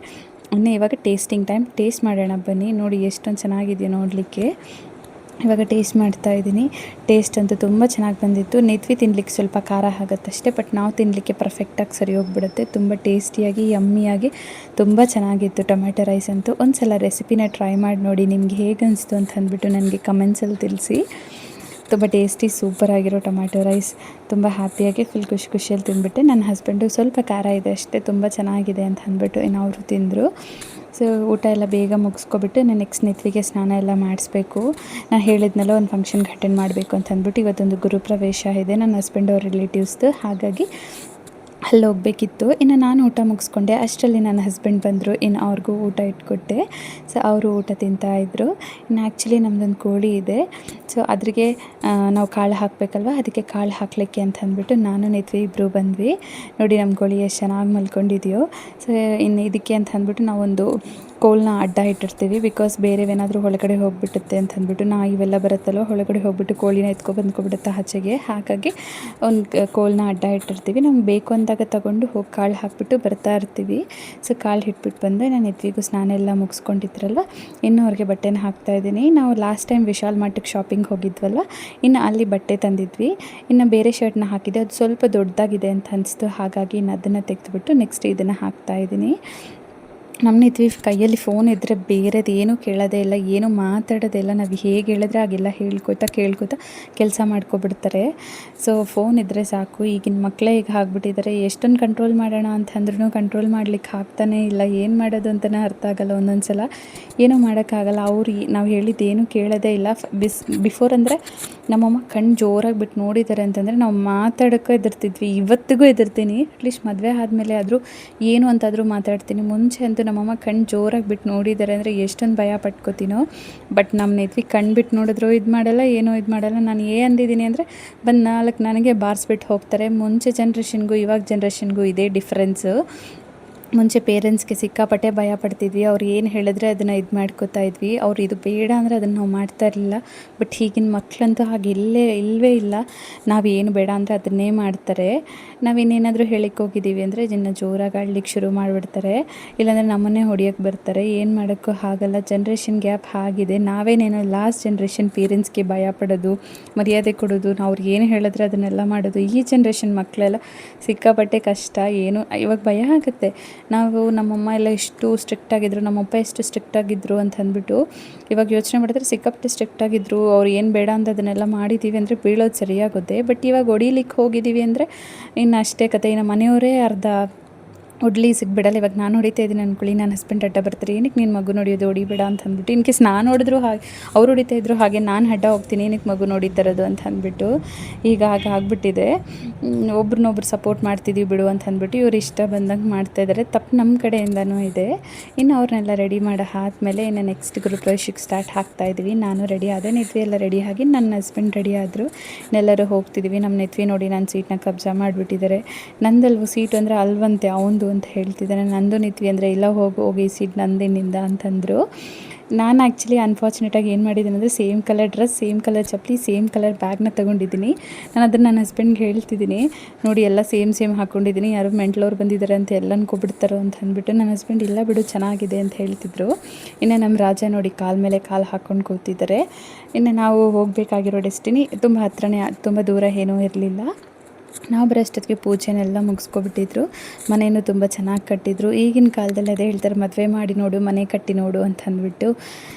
ಇನ್ನು ಇವಾಗ ಟೇಸ್ಟಿಂಗ್ ಟೈಮ್. ಟೇಸ್ಟ್ ಮಾಡೋಣ ಬನ್ನಿ. ನೋಡಿ ಎಷ್ಟೊಂದು ಚೆನ್ನಾಗಿದೆಯೋ ನೋಡಲಿಕ್ಕೆ. ಇವಾಗ ಟೇಸ್ಟ್ ಮಾಡ್ತಾ ಇದ್ದೀನಿ. ಟೇಸ್ಟ್ ಅಂತೂ ತುಂಬ ಚೆನ್ನಾಗಿ ಬಂದಿತ್ತು. ನೆತ್ವಿ ತಿನ್ನಲಿಕ್ಕೆ ಸ್ವಲ್ಪ ಖಾರ ಆಗುತ್ತಷ್ಟೇ, ಬಟ್ ನಾವು ತಿನ್ನಲಿಕ್ಕೆ ಪರ್ಫೆಕ್ಟಾಗಿ ಸರಿ ಹೋಗ್ಬಿಡುತ್ತೆ. ತುಂಬ ಟೇಸ್ಟಿಯಾಗಿ ಯಮ್ಮಿಯಾಗಿ ತುಂಬ ಚೆನ್ನಾಗಿತ್ತು ಟೊಮ್ಯಾಟೊ ರೈಸ್ ಅಂತೂ. ಒಂದು ಸಲ ರೆಸಿಪಿನ ಟ್ರೈ ಮಾಡಿ ನೋಡಿ, ನಿಮ್ಗೆ ಹೇಗೆ ಅನಿಸ್ತು ಅಂತ ಅಂದ್ಬಿಟ್ಟು ನನಗೆ ಕಮೆಂಟ್ಸಲ್ಲಿ ತಿಳಿಸಿ. ತುಂಬ ಟೇಸ್ಟಿ ಸೂಪರಾಗಿರೋ ಟೊಮ್ಯಾಟೊ ರೈಸ್ ತುಂಬ ಹ್ಯಾಪಿಯಾಗಿ ಫುಲ್ ಖುಷಿಯಲ್ಲಿ ತಿಂದ್ಬಿಟ್ಟೆ. ನನ್ನ ಹಸ್ಬೆಂಡು ಸ್ವಲ್ಪ ಖಾರ ಇದೆ ಅಷ್ಟೇ, ತುಂಬ ಚೆನ್ನಾಗಿದೆ ಅಂತ ಅಂದ್ಬಿಟ್ಟು ಇನ್ನು ಅವರು ತಿಂದರು. ಊಟ ಎಲ್ಲ ಬೇಗ ಮುಗಿಸ್ಕೊಬಿಟ್ಟು ನಾನು ನೆಕ್ಸ್ಟ್ ನೆತ್ವಿಗೆ ಸ್ನಾನ ಎಲ್ಲ ಮಾಡಿಸ್ಬೇಕು. ನಾನು ಹೇಳಿದ್ನಲ್ಲ ಒಂದು ಫಂಕ್ಷನ್ಗೆ ಅಟೆಂಡ್ ಮಾಡಬೇಕು ಅಂತ ಅಂದ್ಬಿಟ್ಟು ಇವತ್ತೊಂದು ಗುರುಪ್ರವೇಶ ಇದೆ ನನ್ನ ಹಸ್ಬೆಂಡ್ ಅವ್ರ ರಿಲೇಟಿವ್ಸ್ದು. ಹಾಗಾಗಿ ಅಲ್ಲಿ ಹೋಗಬೇಕಿತ್ತು. ಇನ್ನು ನಾನು ಊಟ ಮುಗಿಸ್ಕೊಂಡೆ. ಅಷ್ಟರಲ್ಲಿ ನನ್ನ ಹಸ್ಬೆಂಡ್ ಬಂದರು. ಇನ್ನು ಅವ್ರಿಗೂ ಊಟ ಇಟ್ಕೊಟ್ಟೆ. ಅವರು ಊಟ ತಿಂತಾಯಿದ್ರು. ಇನ್ನು ಆ್ಯಕ್ಚುಲಿ ನಮ್ಮದೊಂದು ಕೋಳಿ ಇದೆ. ಅದ್ರಿಗೆ ನಾವು ಕಾಳು ಹಾಕಬೇಕಲ್ವ, ಅದಕ್ಕೆ ಕಾಳು ಹಾಕಲಿಕ್ಕೆ ಅಂತ ಅಂದ್ಬಿಟ್ಟು ನಾನು ನೆತ್ವಿ ಇಬ್ಬರು ಬಂದ್ವಿ. ನೋಡಿ ನಮ್ಮ ಕೋಳಿ ಎಷ್ಟು ಚೆನ್ನಾಗಿ ಮಲ್ಕೊಂಡಿದೆಯೋ. ಇನ್ನು ಇದಕ್ಕೆ ಅಂತ ಅಂದ್ಬಿಟ್ಟು ನಾವೊಂದು ಕೋಲನ್ನ ಅಡ್ಡ ಇಟ್ಟಿರ್ತೀವಿ. ಬಿಕಾಸ್ ಬೇರೆವೇನಾದರೂ ಒಳಗಡೆ ಹೋಗಿಬಿಡುತ್ತೆ ಅಂತ ಅಂದ್ಬಿಟ್ಟು, ಇವೆಲ್ಲ ಬರುತ್ತಲ್ಲೋ ಒಳಗಡೆ ಹೋಗ್ಬಿಟ್ಟು ಕೋಳಿನ ಬಂದ್ಕೊಬಿಡುತ್ತೆ ಆಚೆಗೆ. ಹಾಗಾಗಿ ಒಂದು ಕೋಲನ್ನ ಅಡ್ಡ ಇಟ್ಟಿರ್ತೀವಿ. ನಮ್ಗೆ ಬೇಕು ಅಂದಾಗ ತಗೊಂಡು ಹೋಗಿ ಕಾಳು ಹಾಕಿಬಿಟ್ಟು ಬರ್ತಾ ಇರ್ತೀವಿ. ಕಾಳು ಇಟ್ಬಿಟ್ಟು ಬಂದೆ. ನಾನು ನೆತ್ವಿಗೂ ಸ್ನಾನ ಎಲ್ಲ ಮುಗಿಸ್ಕೊಂಡಿದ್ರಲ್ವ, ಇನ್ನು ಅವ್ರಿಗೆ ಬಟ್ಟೆನ ಹಾಕ್ತಾಯಿದ್ದೀನಿ. ನಾವು ಲಾಸ್ಟ್ ಟೈಮ್ ವಿಶಾಲ್ ಮಾರ್ಟಿಗೆ ಶಾಪಿಂಗ್ ಹೋಗಿದ್ವಲ್ವ, ಇನ್ನು ಅಲ್ಲಿ ಬಟ್ಟೆ ತಂದಿದ್ವಿ. ಇನ್ನು ಬೇರೆ ಶರ್ಟ್ನ ಹಾಕಿದೆ, ಅದು ಸ್ವಲ್ಪ ದೊಡ್ಡದಾಗಿದೆ ಅಂತ ಅನಿಸ್ತು. ಹಾಗಾಗಿ ಇನ್ನು ಅದನ್ನು ತೆಗೆದುಬಿಟ್ಟು ನೆಕ್ಸ್ಟ್ ಇದನ್ನು ಹಾಕ್ತಾಯಿದ್ದೀನಿ. ನಮ್ಮ ನೆತ್ವಿ ಕೈಯಲ್ಲಿ ಫೋನ್ ಇದ್ದರೆ ಬೇರೆದು ಏನೂ ಕೇಳೋದೇ ಇಲ್ಲ, ಏನೂ ಮಾತಾಡೋದೇ ಇಲ್ಲ. ನಾವು ಹೇಗೆ ಹೇಳಿದ್ರೆ ಹಾಗೆಲ್ಲ ಕೇಳ್ಕೊತಾ ಕೆಲಸ ಮಾಡ್ಕೊಬಿಡ್ತಾರೆ. ಫೋನ್ ಇದ್ದರೆ ಸಾಕು. ಈಗಿನ ಮಕ್ಕಳೇ ಈಗ ಆಗಿಬಿಟ್ಟಿದ್ದಾರೆ. ಎಷ್ಟೊಂದು ಕಂಟ್ರೋಲ್ ಮಾಡೋಣ ಅಂತಂದ್ರೂ ಕಂಟ್ರೋಲ್ ಮಾಡ್ಲಿಕ್ಕೆ ಆಗ್ತಾನೇ ಇಲ್ಲ. ಏನು ಮಾಡೋದು ಅಂತಲೇ ಅರ್ಥ ಆಗೋಲ್ಲ. ಒಂದೊಂದು ಸಲ ಏನೂ ಮಾಡೋಕ್ಕಾಗಲ್ಲ. ಅವ್ರು ನಾವು ಹೇಳಿದ್ದು ಏನೂ ಕೇಳೋದೇ ಇಲ್ಲ. ಬಿಫೋರ್ ಅಂದರೆ ನಮ್ಮಮ್ಮ ಕಣ್ಣು ಜೋರಾಗಿ ಬಿಟ್ಟು ನೋಡಿದ್ದಾರೆ ಅಂತಂದರೆ ನಾವು ಮಾತಾಡೋಕ್ಕೂ ಹೆದರ್ತಿದ್ವಿ. ಇವತ್ತಿಗೂ ಹೆದರ್ತೀನಿ. ಅಟ್ಲೀಸ್ಟ್ ಮದುವೆ ಆದಮೇಲೆ ಆದರೂ ಏನು ಅಂತಾದರೂ ಮಾತಾಡ್ತೀನಿ. ಮುಂಚೆ ಅಂತೂ ನಮ್ಮಮ್ಮ ಕಣ್ಣು ಜೋರಾಗಿ ಬಿಟ್ಟು ನೋಡಿದ್ದಾರೆ ಅಂದರೆ ಎಷ್ಟೊಂದು ಭಯ ಪಟ್ಕೋತೀನೋ. ಬಟ್ ನಮ್ಮ ನೆತ್ವಿ ಕಣ್ಣು ಬಿಟ್ಟು ನೋಡಿದ್ರು ಇದು ಮಾಡಲ್ಲ, ಏನೋ ಇದು ಮಾಡಲ್ಲ. ನಾನು ಅಂದಿದ್ದೀನಿ ಅಂದರೆ ಬಂದು 4 ನನಗೆ ಬಾರಿಸ್ಬಿಟ್ಟು ಹೋಗ್ತಾರೆ. ಮುಂಚೆ ಜನ್ರೇಷನ್ಗೂ ಇವಾಗ ಜನ್ರೇಷನ್ಗೂ ಇದೇ ಡಿಫ್ರೆನ್ಸು. ಮುಂಚೆ ಪೇರೆಂಟ್ಸ್ಗೆ ಸಿಕ್ಕಾಪಟ್ಟೆ ಭಯ ಪಡ್ತಿದ್ವಿ. ಅವ್ರು ಏನು ಹೇಳಿದ್ರೆ ಅದನ್ನು ಇದು ಮಾಡ್ಕೋತಾ ಇದ್ವಿ. ಅವ್ರು ಇದು ಬೇಡ ಅಂದರೆ ಅದನ್ನು ನಾವು ಮಾಡ್ತಾ ಇರಲಿಲ್ಲ. ಬಟ್ ಈಗಿನ ಮಕ್ಕಳಂತೂ ಹಾಗೆ ಇಲ್ಲವೇ ಇಲ್ಲ. ನಾವು ಏನು ಬೇಡ ಅಂದರೆ ಅದನ್ನೇ ಮಾಡ್ತಾರೆ. ನಾವಿನ್ನೇನಾದರೂ ಹೇಳಿಕ್ಕೆ ಹೋಗಿದ್ದೀವಿ ಅಂದರೆ ಇದನ್ನು ಜೋರಾಗಿ ಆಡ್ಲಿಕ್ಕೆ ಶುರು ಮಾಡಿಬಿಡ್ತಾರೆ. ಇಲ್ಲಾಂದರೆ ನಮ್ಮನ್ನೇ ಹೊಡಿಯೋಕ್ಕೆ ಬರ್ತಾರೆ. ಏನು ಮಾಡೋಕ್ಕೂ ಆಗಲ್ಲ. ಜನ್ರೇಷನ್ ಗ್ಯಾಪ್ ಆಗಿದೆ. ನಾವೇನೇನೋ ಲಾಸ್ಟ್ ಜನ್ರೇಷನ್ ಪೇರೆಂಟ್ಸ್ಗೆ ಭಯ ಪಡೋದು, ಮರ್ಯಾದೆ ಕೊಡೋದು, ಅವ್ರು ಏನು ಹೇಳಿದ್ರೆ ಅದನ್ನೆಲ್ಲ ಮಾಡೋದು. ಈ ಜನ್ರೇಷನ್ ಮಕ್ಕಳೆಲ್ಲ ಸಿಕ್ಕಾಪಟ್ಟೆ ಕಷ್ಟ. ಏನು ಇವಾಗ ಭಯ ಆಗುತ್ತೆ. ನಮ್ಮಮ್ಮ ಎಲ್ಲ ಎಷ್ಟು ಸ್ಟ್ರಿಕ್ಟ್ ಆಗಿದ್ರು, ನಮ್ಮಪ್ಪ ಎಷ್ಟು ಸ್ಟ್ರಿಕ್ಟ್ ಆಗಿದ್ರು ಅಂತ ಅಂದ್ಬಿಟ್ಟು ಇವಾಗ ಯೋಚನೆ ಮಾಡಿದ್ರೆ ಸಿಕ್ಕಾಪಟ್ಟೆ ಸ್ಟ್ರಿಕ್ಟ್ ಆಗಿದ್ರು. ಅವ್ರು ಏನು ಬೇಡ ಅಂತ ಅದನ್ನೆಲ್ಲ ಮಾಡಿದ್ದೀವಿ ಅಂದರೆ ಬೀಳೋದು ಸರಿಯಾಗುತ್ತೆ. ಬಟ್ ಇವಾಗ ಹೊಡಿಲಿಕ್ಕೆ ಹೋಗಿದ್ದೀವಿ ಅಂದರೆ ಇನ್ನು ಅಷ್ಟೇ ಕತೆ. ಇನ್ನು ಮನೆಯವರೇ ಅರ್ಧ ಹೊಡ್ಲಿ ಸಿಗ್ಬಿಡಲ್ಲ. ಇವಾಗ ನಾನು ಹೊಡಿತಾ ಇದ್ದೀನಿ ಅಂದ್ಕೊಳ್ಳಿ, ನನ್ನ ಹಸ್ಬೆಂಡ್ ಅಡ್ಡ ಬರ್ತಾರೆ, ಏನಕ್ಕೆ ನಿನ್ನ ಮಗು ನೋಡಿಯೋದು, ಹೊಡಿಬೇಡ ಅಂತ ಅಂದ್ಬಿಟ್ಟು. ಇನ್ ಕೇಸ್ ನಾನು ಹೊಡೆದ್ರು ಹಾಗೆ ಅವ್ರು ಹೊಡಿತಾ ಇದ್ರು, ಹಾಗೆ ನಾನು ಅಡ್ಡ ಹೋಗ್ತೀನಿ, ಏನಕ್ಕೆ ಮಗು ನೋಡಿದ್ದಾರದು ಅಂತ ಅಂದ್ಬಿಟ್ಟು. ಈಗ ಹಾಗೆ ಆಗಿಬಿಟ್ಟಿದೆ. ಒಬ್ರನ್ನೊಬ್ರು ಸಪೋರ್ಟ್ ಮಾಡ್ತಿದ್ದೀವಿ ಬಿಡು ಅಂತ ಅಂದ್ಬಿಟ್ಟು ಇವ್ರು ಇಷ್ಟ ಬಂದಂಗೆ ಮಾಡ್ತಾಯಿದ್ದಾರೆ. ತಪ್ಪು ನಮ್ಮ ಕಡೆಯಿಂದನೂ ಇದೆ. ಇನ್ನು ಅವ್ರನ್ನೆಲ್ಲ ರೆಡಿ ಮಾಡೋ ಆದಮೇಲೆ ಇನ್ನು ನೆಕ್ಸ್ಟ್ ಗೃಹಪ್ರವೇಶಕ್ಕೆ ಸ್ಟಾರ್ಟ್ ಹಾಕ್ತಾಯಿದ್ವಿ. ನಾನು ರೆಡಿ ಆದೆ, ನೆತ್ವಿ ಎಲ್ಲ ರೆಡಿ ಆಗಿ ನನ್ನ ಹಸ್ಬೆಂಡ್ ರೆಡಿ ಆದರು. ಎಲ್ಲರೂ ಹೋಗ್ತಿದ್ದೀವಿ. ನಮ್ಮ ನೆತ್ವಿ ನೋಡಿ ನನ್ನ ಸೀಟ್ನ ಕಬ್ಜಾ ಮಾಡಿಬಿಟ್ಟಿದ್ದಾರೆ. ನಂದಲ್ವ ಸೀಟು ಅಂದರೆ ಅಲ್ವಂತೆ ಅವಂದು ಅಂತ ಹೇಳ್ತಿದ್ದಾನೆ. ನಂದು ನೆತ್ವಿ ಅಂದರೆ ಇಲ್ಲ ಹೋಗಿ ಸೀಟ್ ನಂದೇನಿಂದ ಅಂತಂದರು. ನಾನು ಆ್ಯಕ್ಚುಲಿ ಅನ್ಫಾರ್ಚುನೇಟಾಗಿ ಏನು ಮಾಡಿದ್ದೀನಿ ಅಂದರೆ same colour dress, same colour ಚಪ್ಪಲಿ, ಸೇಮ್ ಕಲರ್ ಬ್ಯಾಗ್ನ ತೊಗೊಂಡಿದ್ದೀನಿ. ನಾನು ಅದನ್ನು ನನ್ನ ಹಸ್ಬೆಂಡ್ಗೆ ಹೇಳ್ತಿದ್ದೀನಿ, ನೋಡಿ ಎಲ್ಲ ಸೇಮ್ ಹಾಕ್ಕೊಂಡಿದ್ದೀನಿ, ಯಾರು ಮೆಂಟ್ಲವ್ರು ಬಂದಿದ್ದಾರೆ ಅಂತ ಎಲ್ಲ ಅನ್ಕೊಬಿಡ್ತಾರೋ ಅಂತ ಅಂದ್ಬಿಟ್ಟು. ನನ್ನ ಹಸ್ಬೆಂಡ್ ಇಲ್ಲ ಬಿಡು ಚೆನ್ನಾಗಿದೆ ಅಂತ ಹೇಳ್ತಿದ್ರು. ಇನ್ನು ನಮ್ಮ ರಾಜ ನೋಡಿ ಕಾಲು ಮೇಲೆ ಕಾಲು ಹಾಕ್ಕೊಂಡು ಕೂತಿದ್ದಾರೆ. ಇನ್ನು ನಾವು ಹೋಗಬೇಕಾಗಿರೋ ಡೆಸ್ಟಿನಿ ತುಂಬ ಹತ್ರನೇ, ತುಂಬ ದೂರ ಏನೂ ಇರಲಿಲ್ಲ. ನಾವು ಬರೋಷ್ಟೊತ್ತಿಗೆ ಪೂಜೆನೆಲ್ಲ ಮುಗಿಸ್ಕೊಬಿಟ್ಟಿದ್ರು. ಮನೆಯೂ ತುಂಬ ಚೆನ್ನಾಗಿ ಕಟ್ಟಿದ್ರು. ಈಗಿನ ಕಾಲದಲ್ಲಿ ಅದೇ ಹೇಳ್ತಾರೆ, ಮದುವೆ ಮಾಡಿ ನೋಡು ಮನೆ ಕಟ್ಟಿ ನೋಡು ಅಂತ ಅಂದ್ಬಿಟ್ಟು.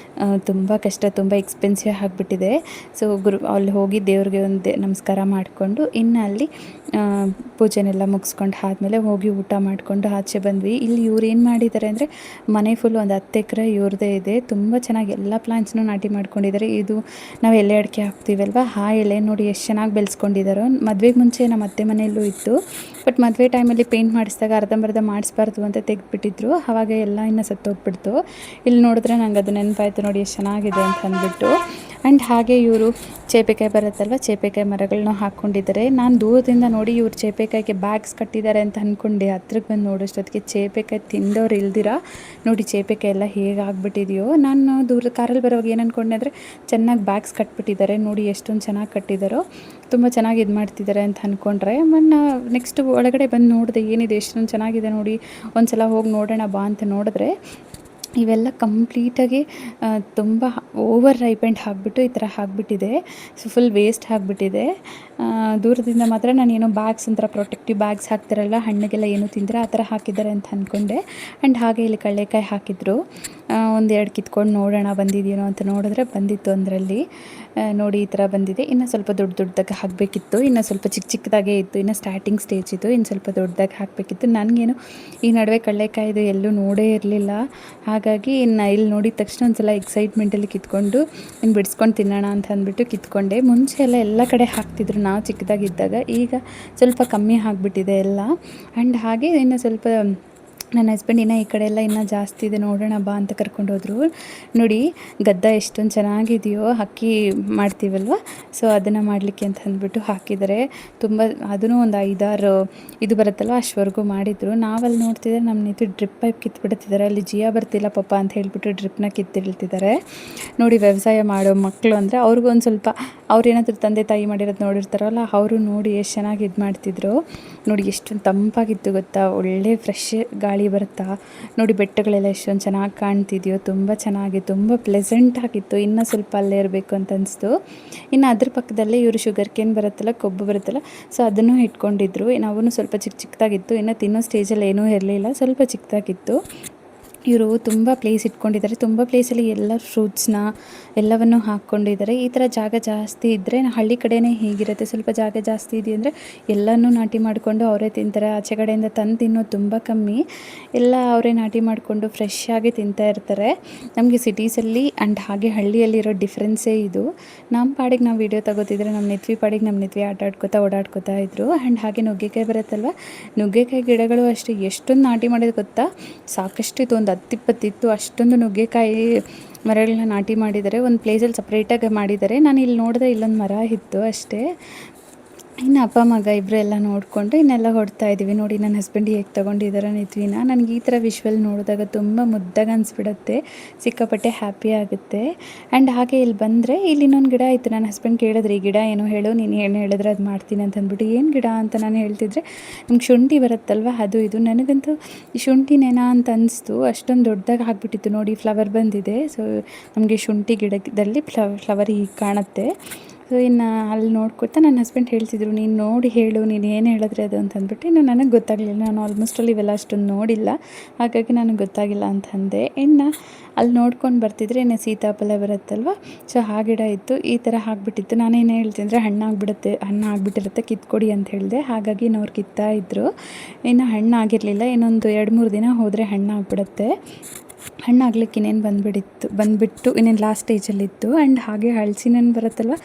ತುಂಬ ಕಷ್ಟ, ತುಂಬ ಎಕ್ಸ್ಪೆನ್ಸಿವ್ ಆಗಿಬಿಟ್ಟಿದೆ. ಸೊ ಅಲ್ಲಿ ಹೋಗಿ ದೇವ್ರಿಗೆ ಒಂದು ನಮಸ್ಕಾರ ಮಾಡಿಕೊಂಡು ಇನ್ನು ಅಲ್ಲಿ ಪೂಜೆನೆಲ್ಲ ಮುಗಿಸ್ಕೊಂಡು ಆದಮೇಲೆ ಹೋಗಿ ಊಟ ಮಾಡಿಕೊಂಡು ಆಚೆ ಬಂದ್ವಿ. ಇಲ್ಲಿ ಇವ್ರು ಏನು ಮಾಡಿದ್ದಾರೆ ಅಂದರೆ, ಮನೆ ಫುಲ್ ಒಂದು 10 ಎಕರೆ ಇವ್ರದ್ದೇ ಇದೆ. ತುಂಬ ಚೆನ್ನಾಗಿ ಎಲ್ಲ ಪ್ಲಾಂಟ್ಸ್ನೂ ನಾಟಿ ಮಾಡ್ಕೊಂಡಿದ್ದಾರೆ. ಇದು ನಾವು ಎಲೆ ಅಡಿಕೆ ಹಾಕ್ತೀವಲ್ವ, ಆ ಎಲೆ ನೋಡಿ ಎಷ್ಟು ಚೆನ್ನಾಗಿ ಬೆಳೆಸ್ಕೊಂಡಿದ್ದಾರೋ. ಮದುವೆಗೆ ಮುಂಚೆ ನಮ್ಮ ಅತ್ತೆ ಮನೆಯಲ್ಲೂ ಇತ್ತು, ಬಟ್ ಮದುವೆ ಟೈಮಲ್ಲಿ ಪೇಂಟ್ ಮಾಡಿಸಿದಾಗ ಅರ್ಧಂಬರ್ಧ ಮಾಡಿಸ್ಬಾರ್ದು ಅಂತ ತೆಗೆದುಬಿಟ್ಟಿದ್ರು. ಆವಾಗ ಎಲ್ಲ ಇನ್ನು ಸತ್ತೋಗ್ಬಿಡ್ತು. ಇಲ್ಲಿ ನೋಡಿದ್ರೆ ನಂಗೆ ಅದು ನೆನಪಾಯ್ತು, ನೋಡಿ ಎಷ್ಟು ಚೆನ್ನಾಗಿದೆ ಅಂತ ಅಂದ್ಬಿಟ್ಟು. ಆ್ಯಂಡ್ ಹಾಗೆ ಇವರು ಚೇಪೆಕಾಯಿ ಬರುತ್ತಲ್ವ, ಚೇಪೆಕಾಯಿ ಮರಗಳನ್ನ ಹಾಕ್ಕೊಂಡಿದ್ದಾರೆ. ನಾನು ದೂರದಿಂದ ನೋಡಿ ಇವ್ರು ಚೇಪೆಕಾಯಿಗೆ ಬ್ಯಾಗ್ಸ್ ಕಟ್ಟಿದ್ದಾರೆ ಅಂತ ಅಂದ್ಕೊಂಡೆ. ಹತ್ರಕ್ಕೆ ಬಂದು ನೋಡೋಷ್ಟೊತ್ತಿಗೆ ಚೇಪೆಕಾಯಿ ತಿಂದವ್ರು ಇಲ್ದಿರ ನೋಡಿ ಚೇಪೆಕಾಯಿ ಎಲ್ಲ ಹೇಗೆ ಆಗ್ಬಿಟ್ಟಿದೆಯೋ. ನಾನು ದೂರ ಕಾರಲ್ಲಿ ಬರೋವಾಗ ಏನು ಅಂದ್ಕೊಂಡೆ ಅಂದರೆ, ಚೆನ್ನಾಗಿ ಬ್ಯಾಗ್ಸ್ ಕಟ್ಬಿಟ್ಟಿದ್ದಾರೆ ನೋಡಿ, ಎಷ್ಟೊಂದು ಚೆನ್ನಾಗಿ ಕಟ್ಟಿದ್ದಾರೋ, ತುಂಬ ಚೆನ್ನಾಗಿ ಇದು ಮಾಡ್ತಿದ್ದಾರೆ ಅಂತ ಅಂದ್ಕೊಂಡ್ರೆ. ನೆಕ್ಸ್ಟ್ ಒಳಗಡೆ ಬಂದು ನೋಡಿದೆ, ಏನಿದೆ ಎಷ್ಟೊಂದು ಚೆನ್ನಾಗಿದೆ ನೋಡಿ, ಒಂದು ಸಲ ಹೋಗಿ ನೋಡೋಣ ಬಾ ಅಂತ ನೋಡಿದ್ರೆ, ಇವೆಲ್ಲ ಕಂಪ್ಲೀಟಾಗಿ ತುಂಬ ಓವರ್ ರೈಪೆಂಡ್ ಆಗಿಬಿಟ್ಟು ಈ ಥರ ಆಗಿಬಿಟ್ಟಿದೆ. ಸೊ ಫುಲ್ ವೇಸ್ಟ್ ಆಗಿಬಿಟ್ಟಿದೆ. ದೂರದಿಂದ ಮಾತ್ರ ನಾನೇನೋ ಬ್ಯಾಗ್ಸ್ ಒಂಥರ ಪ್ರೊಟೆಕ್ಟಿವ್ ಬ್ಯಾಗ್ಸ್ ಹಾಕ್ತಾರಲ್ಲ, ಹಣ್ಣಿಗೆಲ್ಲ ಏನೂ ತಿಂದರೆ ಆ ಥರ ಹಾಕಿದ್ದಾರೆ ಅಂತ ಅಂದ್ಕೊಂಡೆ. ಆ್ಯಂಡ್ ಹಾಗೆ ಇಲ್ಲಿ ಕಡಲೆಕಾಯಿ ಹಾಕಿದ್ರು. 1-2 ಕಿತ್ಕೊಂಡು ನೋಡೋಣ ಬಂದಿದೆಯೇನೋ ಅಂತ ನೋಡಿದ್ರೆ ಬಂದಿತ್ತು ಅದರಲ್ಲಿ. ನೋಡಿ ಈ ಥರ ಬಂದಿದೆ. ಇನ್ನು ಸ್ವಲ್ಪ ದೊಡ್ಡದಾಗಿ ಹಾಕಬೇಕಿತ್ತು, ಇನ್ನು ಸ್ವಲ್ಪ ಚಿಕ್ಕದಾಗೇ ಇತ್ತು, ಇನ್ನು ಸ್ಟಾರ್ಟಿಂಗ್ ಸ್ಟೇಜ್ ಇದು, ಇನ್ನು ಸ್ವಲ್ಪ ದೊಡ್ಡದಾಗಿ ಹಾಕಬೇಕಿತ್ತು. ನನಗೇನು ಈ ನಡುವೆ ಕಡಲೆಕಾಯಿದು ಎಲ್ಲೂ ನೋಡೇ ಇರಲಿಲ್ಲ. ಹಾಗಾಗಿ ಇನ್ನು ಇಲ್ಲಿ ನೋಡಿದ ತಕ್ಷಣ ಒಂದು ಸಲ ಎಕ್ಸೈಟ್ಮೆಂಟಲ್ಲಿ ಕಿತ್ಕೊಂಡು ಇನ್ನು ಬಿಡಿಸ್ಕೊಂಡು ತಿನ್ನೋಣ ಅಂತ ಅಂದ್ಬಿಟ್ಟು ಕಿತ್ಕೊಂಡೆ. ಮುಂಚೆ ಎಲ್ಲ ಕಡೆ ಹಾಕ್ತಿದ್ರು ನಾವು ಚಿಕ್ಕದಾಗಿದ್ದಾಗ, ಈಗ ಸ್ವಲ್ಪ ಕಮ್ಮಿ ಆಗಿಬಿಟ್ಟಿದೆ ಎಲ್ಲ. ಆ್ಯಂಡ್ ಹಾಗೆ ಇನ್ನು ಸ್ವಲ್ಪ ನನ್ನ ಹಸ್ಬೆಂಡ್ ಇನ್ನೂ ಈ ಕಡೆ ಎಲ್ಲ ಇನ್ನೂ ಜಾಸ್ತಿ ಇದೆ ನೋಡೋಣ ಬಾ ಅಂತ ಕರ್ಕೊಂಡೋದ್ರು. ನೋಡಿ ಗದ್ದ ಎಷ್ಟೊಂದು ಚೆನ್ನಾಗಿದೆಯೋ, ಅಕ್ಕಿ ಮಾಡ್ತೀವಲ್ವ, ಸೊ ಅದನ್ನು ಮಾಡಲಿಕ್ಕೆ ಅಂತ ಅಂದ್ಬಿಟ್ಟು ಹಾಕಿದ್ದಾರೆ. ತುಂಬ ಅದೂ ಒಂದು 5-6 ಇದು ಬರುತ್ತಲ್ವ ಅಷ್ಟವರೆಗೂ ಮಾಡಿದರು. ನಾವಲ್ಲಿ ನೋಡ್ತಿದ್ರೆ ನಮ್ಮ ನೀತಿ ಡ್ರಿಪ್ ಪೈಪ್ ಕಿತ್ಬಿಡ್ತಿದ್ದಾರೆ. ಅಲ್ಲಿ ಜಿಯಾ ಬರ್ತಿಲ್ಲ ಪಾಪ ಅಂತ ಹೇಳ್ಬಿಟ್ಟು ಡ್ರಿಪ್ನ ಕಿತ್ತಿಡ್ತಿದ್ದಾರೆ. ನೋಡಿ ವ್ಯವಸಾಯ ಮಾಡೋ ಮಕ್ಕಳು ಅಂದರೆ ಅವ್ರಿಗೂ ಒಂದು ಸ್ವಲ್ಪ, ಅವ್ರು ಏನಾದರೂ ತಂದೆ ತಾಯಿ ಮಾಡಿರೋದು ನೋಡಿರ್ತಾರಲ್ಲ, ಅವರು ನೋಡಿ ಎಷ್ಟು ಚೆನ್ನಾಗಿ ಇದು ಮಾಡ್ತಿದ್ರು. ನೋಡಿ ಎಷ್ಟೊಂದು ತಂಪಾಗಿತ್ತು ಗೊತ್ತಾ, ಒಳ್ಳೆ ಫ್ರೆಶ್ ಗಾಳಿ ಬರುತ್ತಾ. ನೋಡಿ ಬೆಟ್ಟಗಳೆಲ್ಲ ಎಷ್ಟೊಂದು ಚೆನ್ನಾಗಿ ಕಾಣ್ತಿದೆಯೋ, ತುಂಬ ಚೆನ್ನಾಗಿ, ತುಂಬ ಪ್ಲೆಸೆಂಟ್ ಆಗಿತ್ತು. ಇನ್ನೂ ಸ್ವಲ್ಪ ಅಲ್ಲೇ ಇರಬೇಕು ಅಂತ ಅನಿಸ್ತು. ಇನ್ನು ಅದ್ರ ಪಕ್ಕದಲ್ಲೇ ಇವರು ಶುಗರ್ ಕೇನ್ ಬರುತ್ತಲ್ಲ, ಕೊಬ್ಬು ಬರುತ್ತಲ್ಲ, ಸೊ ಅದನ್ನು ಇಟ್ಕೊಂಡಿದ್ರು. ನಾವು ಸ್ವಲ್ಪ ಚಿಕ್ಕದಾಗಿತ್ತು, ಇನ್ನು ತಿನ್ನೋ ಸ್ಟೇಜಲ್ಲಿ ಏನೂ ಇರಲಿಲ್ಲ, ಸ್ವಲ್ಪ ಚಿಕ್ಕದಾಗಿತ್ತು. ಇವರು ತುಂಬ ಪ್ಲೇಸ್ ಇಟ್ಕೊಂಡಿದ್ದಾರೆ. ತುಂಬ ಪ್ಲೇಸಲ್ಲಿ ಎಲ್ಲ ಫ್ರೂಟ್ಸ್ನ ಎಲ್ಲವನ್ನು ಹಾಕ್ಕೊಂಡಿದ್ದಾರೆ. ಈ ಥರ ಜಾಗ ಜಾಸ್ತಿ ಇದ್ದರೆ, ಹಳ್ಳಿ ಕಡೆಯೇ ಹೀಗಿರುತ್ತೆ, ಸ್ವಲ್ಪ ಜಾಗ ಜಾಸ್ತಿ ಇದೆ ಅಂದರೆ ಎಲ್ಲನೂ ನಾಟಿ ಮಾಡಿಕೊಂಡು ಅವರೇ ತಿಂತಾರೆ. ಆಚೆ ಕಡೆಯಿಂದ ತಂದು ತಿನ್ನೋದು ತುಂಬ ಕಮ್ಮಿ, ಎಲ್ಲ ಅವರೇ ನಾಟಿ ಮಾಡಿಕೊಂಡು ಫ್ರೆಶ್ ಆಗಿ ತಿಂತಾ ಇರ್ತಾರೆ. ನಮಗೆ ಸಿಟೀಸಲ್ಲಿ ಆ್ಯಂಡ್ ಹಾಗೆ ಹಳ್ಳಿಯಲ್ಲಿರೋ ಡಿಫ್ರೆನ್ಸೇ ಇದು. ನಮ್ಮ ಪಾಡಿಗೆ ನಾವು ವೀಡಿಯೋ ತಗೋತಿದ್ರೆ ನಮ್ಮ ನೆತ್ವಿ ಪಾಡಿಗೆ ನಮ್ಮ ನೆತ್ವಿ ಆಟ ಆಡ್ಕೋತಾ ಓಡಾಡ್ಕೋತಾ ಇದ್ರು. ಆ್ಯಂಡ್ ಹಾಗೆ ನುಗ್ಗೆಕಾಯಿ ಬರುತ್ತಲ್ವ, ನುಗ್ಗೆಕಾಯಿ ಗಿಡಗಳು ಅಷ್ಟೇ ಎಷ್ಟೊಂದು ನಾಟಿ ಮಾಡೋದು ಗೊತ್ತಾ, ಸಾಕಷ್ಟು ಇತ್ತು, ಒಂದು 10-20 ಇತ್ತು. ಅಷ್ಟೊಂದು ನುಗ್ಗೆಕಾಯಿ ಮರಗಳನ್ನ ನಾಟಿ ಮಾಡಿದ್ದಾರೆ. ಒಂದು ಪ್ಲೇಸಲ್ಲಿ ಸಪ್ರೇಟಾಗಿ ಮಾಡಿದ್ದಾರೆ. ನಾನು ಇಲ್ಲಿ ನೋಡಿದೆ, ಇಲ್ಲೊಂದು ಮರ ಇತ್ತು ಅಷ್ಟೇ. ಇನ್ನು ಅಪ್ಪ ಮಗ ಇಬ್ಬರು ಎಲ್ಲ ನೋಡಿಕೊಂಡು ಇನ್ನೆಲ್ಲ ಹೊಡ್ತಾ ಇದ್ದೀವಿ. ನೋಡಿ ನನ್ನ ಹಸ್ಬೆಂಡ್ ಹೇಗೆ ತೊಗೊಂಡಿದ್ದಾರೆ ನಿತ್ವಿನ. ನನಗೆ ಈ ಥರ ವಿಶ್ವಲ್ ನೋಡಿದಾಗ ತುಂಬ ಮುದ್ದಾಗಿ ಅನಿಸ್ಬಿಡುತ್ತೆ, ಸಿಕ್ಕಾಪಟ್ಟೆ ಹ್ಯಾಪಿ ಆಗುತ್ತೆ. ಆ್ಯಂಡ್ ಹಾಗೆ ಇಲ್ಲಿ ಬಂದರೆ ಇಲ್ಲಿ ಇನ್ನೊಂದು ಗಿಡ ಇತ್ತು. ನನ್ನ ಹಸ್ಬೆಂಡ್ ಕೇಳಿದ್ರೆ, ಈ ಗಿಡ ಏನು ಹೇಳು, ನೀನು ಏನು ಹೇಳಿದ್ರೆ ಅದು ಮಾಡ್ತೀನಿ ಅಂತ ಅಂದ್ಬಿಟ್ಟು. ಏನು ಗಿಡ ಅಂತ ನಾನು ಹೇಳ್ತಿದ್ರೆ, ನಮ್ಗೆ ಶುಂಠಿ ಬರುತ್ತಲ್ವ ಅದು ಇದು. ನನಗಂತೂ ಈ ಶುಂಠಿನೇನಾ ಅಂತ ಅನಿಸ್ತು, ಅಷ್ಟೊಂದು ದೊಡ್ಡದಾಗಿ ಆಗಿಬಿಟ್ಟಿತ್ತು. ನೋಡಿ ಫ್ಲವರ್ ಬಂದಿದೆ. ಸೊ ನಮಗೆ ಶುಂಠಿ ಗಿಡದಲ್ಲಿ ಫ್ಲವರ್ ಹೀಗೆ ಕಾಣುತ್ತೆ. ಸೊ ಇನ್ನು ಅಲ್ಲಿ ನೋಡ್ಕೊತಾ ನನ್ನ ಹಸ್ಬೆಂಡ್ ಹೇಳ್ತಿದ್ರು, ನೀನು ನೋಡಿ ಹೇಳು, ನೀನು ಏನು ಹೇಳಿದ್ರೆ ಅದು ಅಂತ ಅಂದ್ಬಿಟ್ಟು. ಇನ್ನು ನನಗೆ ಗೊತ್ತಾಗಲಿಲ್ಲ, ನಾನು ಆಲ್ಮೋಸ್ಟಲ್ಲಿ ಇವೆಲ್ಲ ಅಷ್ಟೊಂದು ನೋಡಿಲ್ಲ, ಹಾಗಾಗಿ ನನಗೆ ಗೊತ್ತಾಗಿಲ್ಲ ಅಂತ ಅಂದೆ. ಇನ್ನು ಅಲ್ಲಿ ನೋಡ್ಕೊಂಡು ಬರ್ತಿದ್ರೆ ಇನ್ನು ಸೀತಾಫಲ ಬರುತ್ತಲ್ವ, ಸೊ ಆ ಗಿಡ ಇತ್ತು. ಈ ಥರ ಆಗಿಬಿಟ್ಟಿತ್ತು. ನಾನೇನು ಹೇಳ್ತೀನಿ ಅಂದರೆ, ಹಣ್ಣು ಆಗಿಬಿಟ್ಟಿರುತ್ತೆ, ಕಿತ್ಕೊಡಿ ಅಂತ ಹೇಳಿದೆ. ಹಾಗಾಗಿ ಅವ್ರು ಕಿತ್ತಾ ಇದ್ದರು. ಇನ್ನು ಹಣ್ಣು ಆಗಿರಲಿಲ್ಲ, ಇನ್ನೊಂದು 2-3 ದಿನ ಹೋದರೆ ಹಣ್ಣು ಆಗಿಬಿಡುತ್ತೆ. ಹಣ್ಣಾಗ್ಲಿಕ್ಕೆ ಇನ್ನೇನು ಬಂದುಬಿಟ್ಟು ಇನ್ನೇನು ಲಾಸ್ಟ್ ಸ್ಟೇಜಲ್ಲಿತ್ತು. ಆ್ಯಂಡ್ ಹಾಗೆ ಹಲಸಿನ ಹಣ್ಣು ಬರುತ್ತಲ್ವ,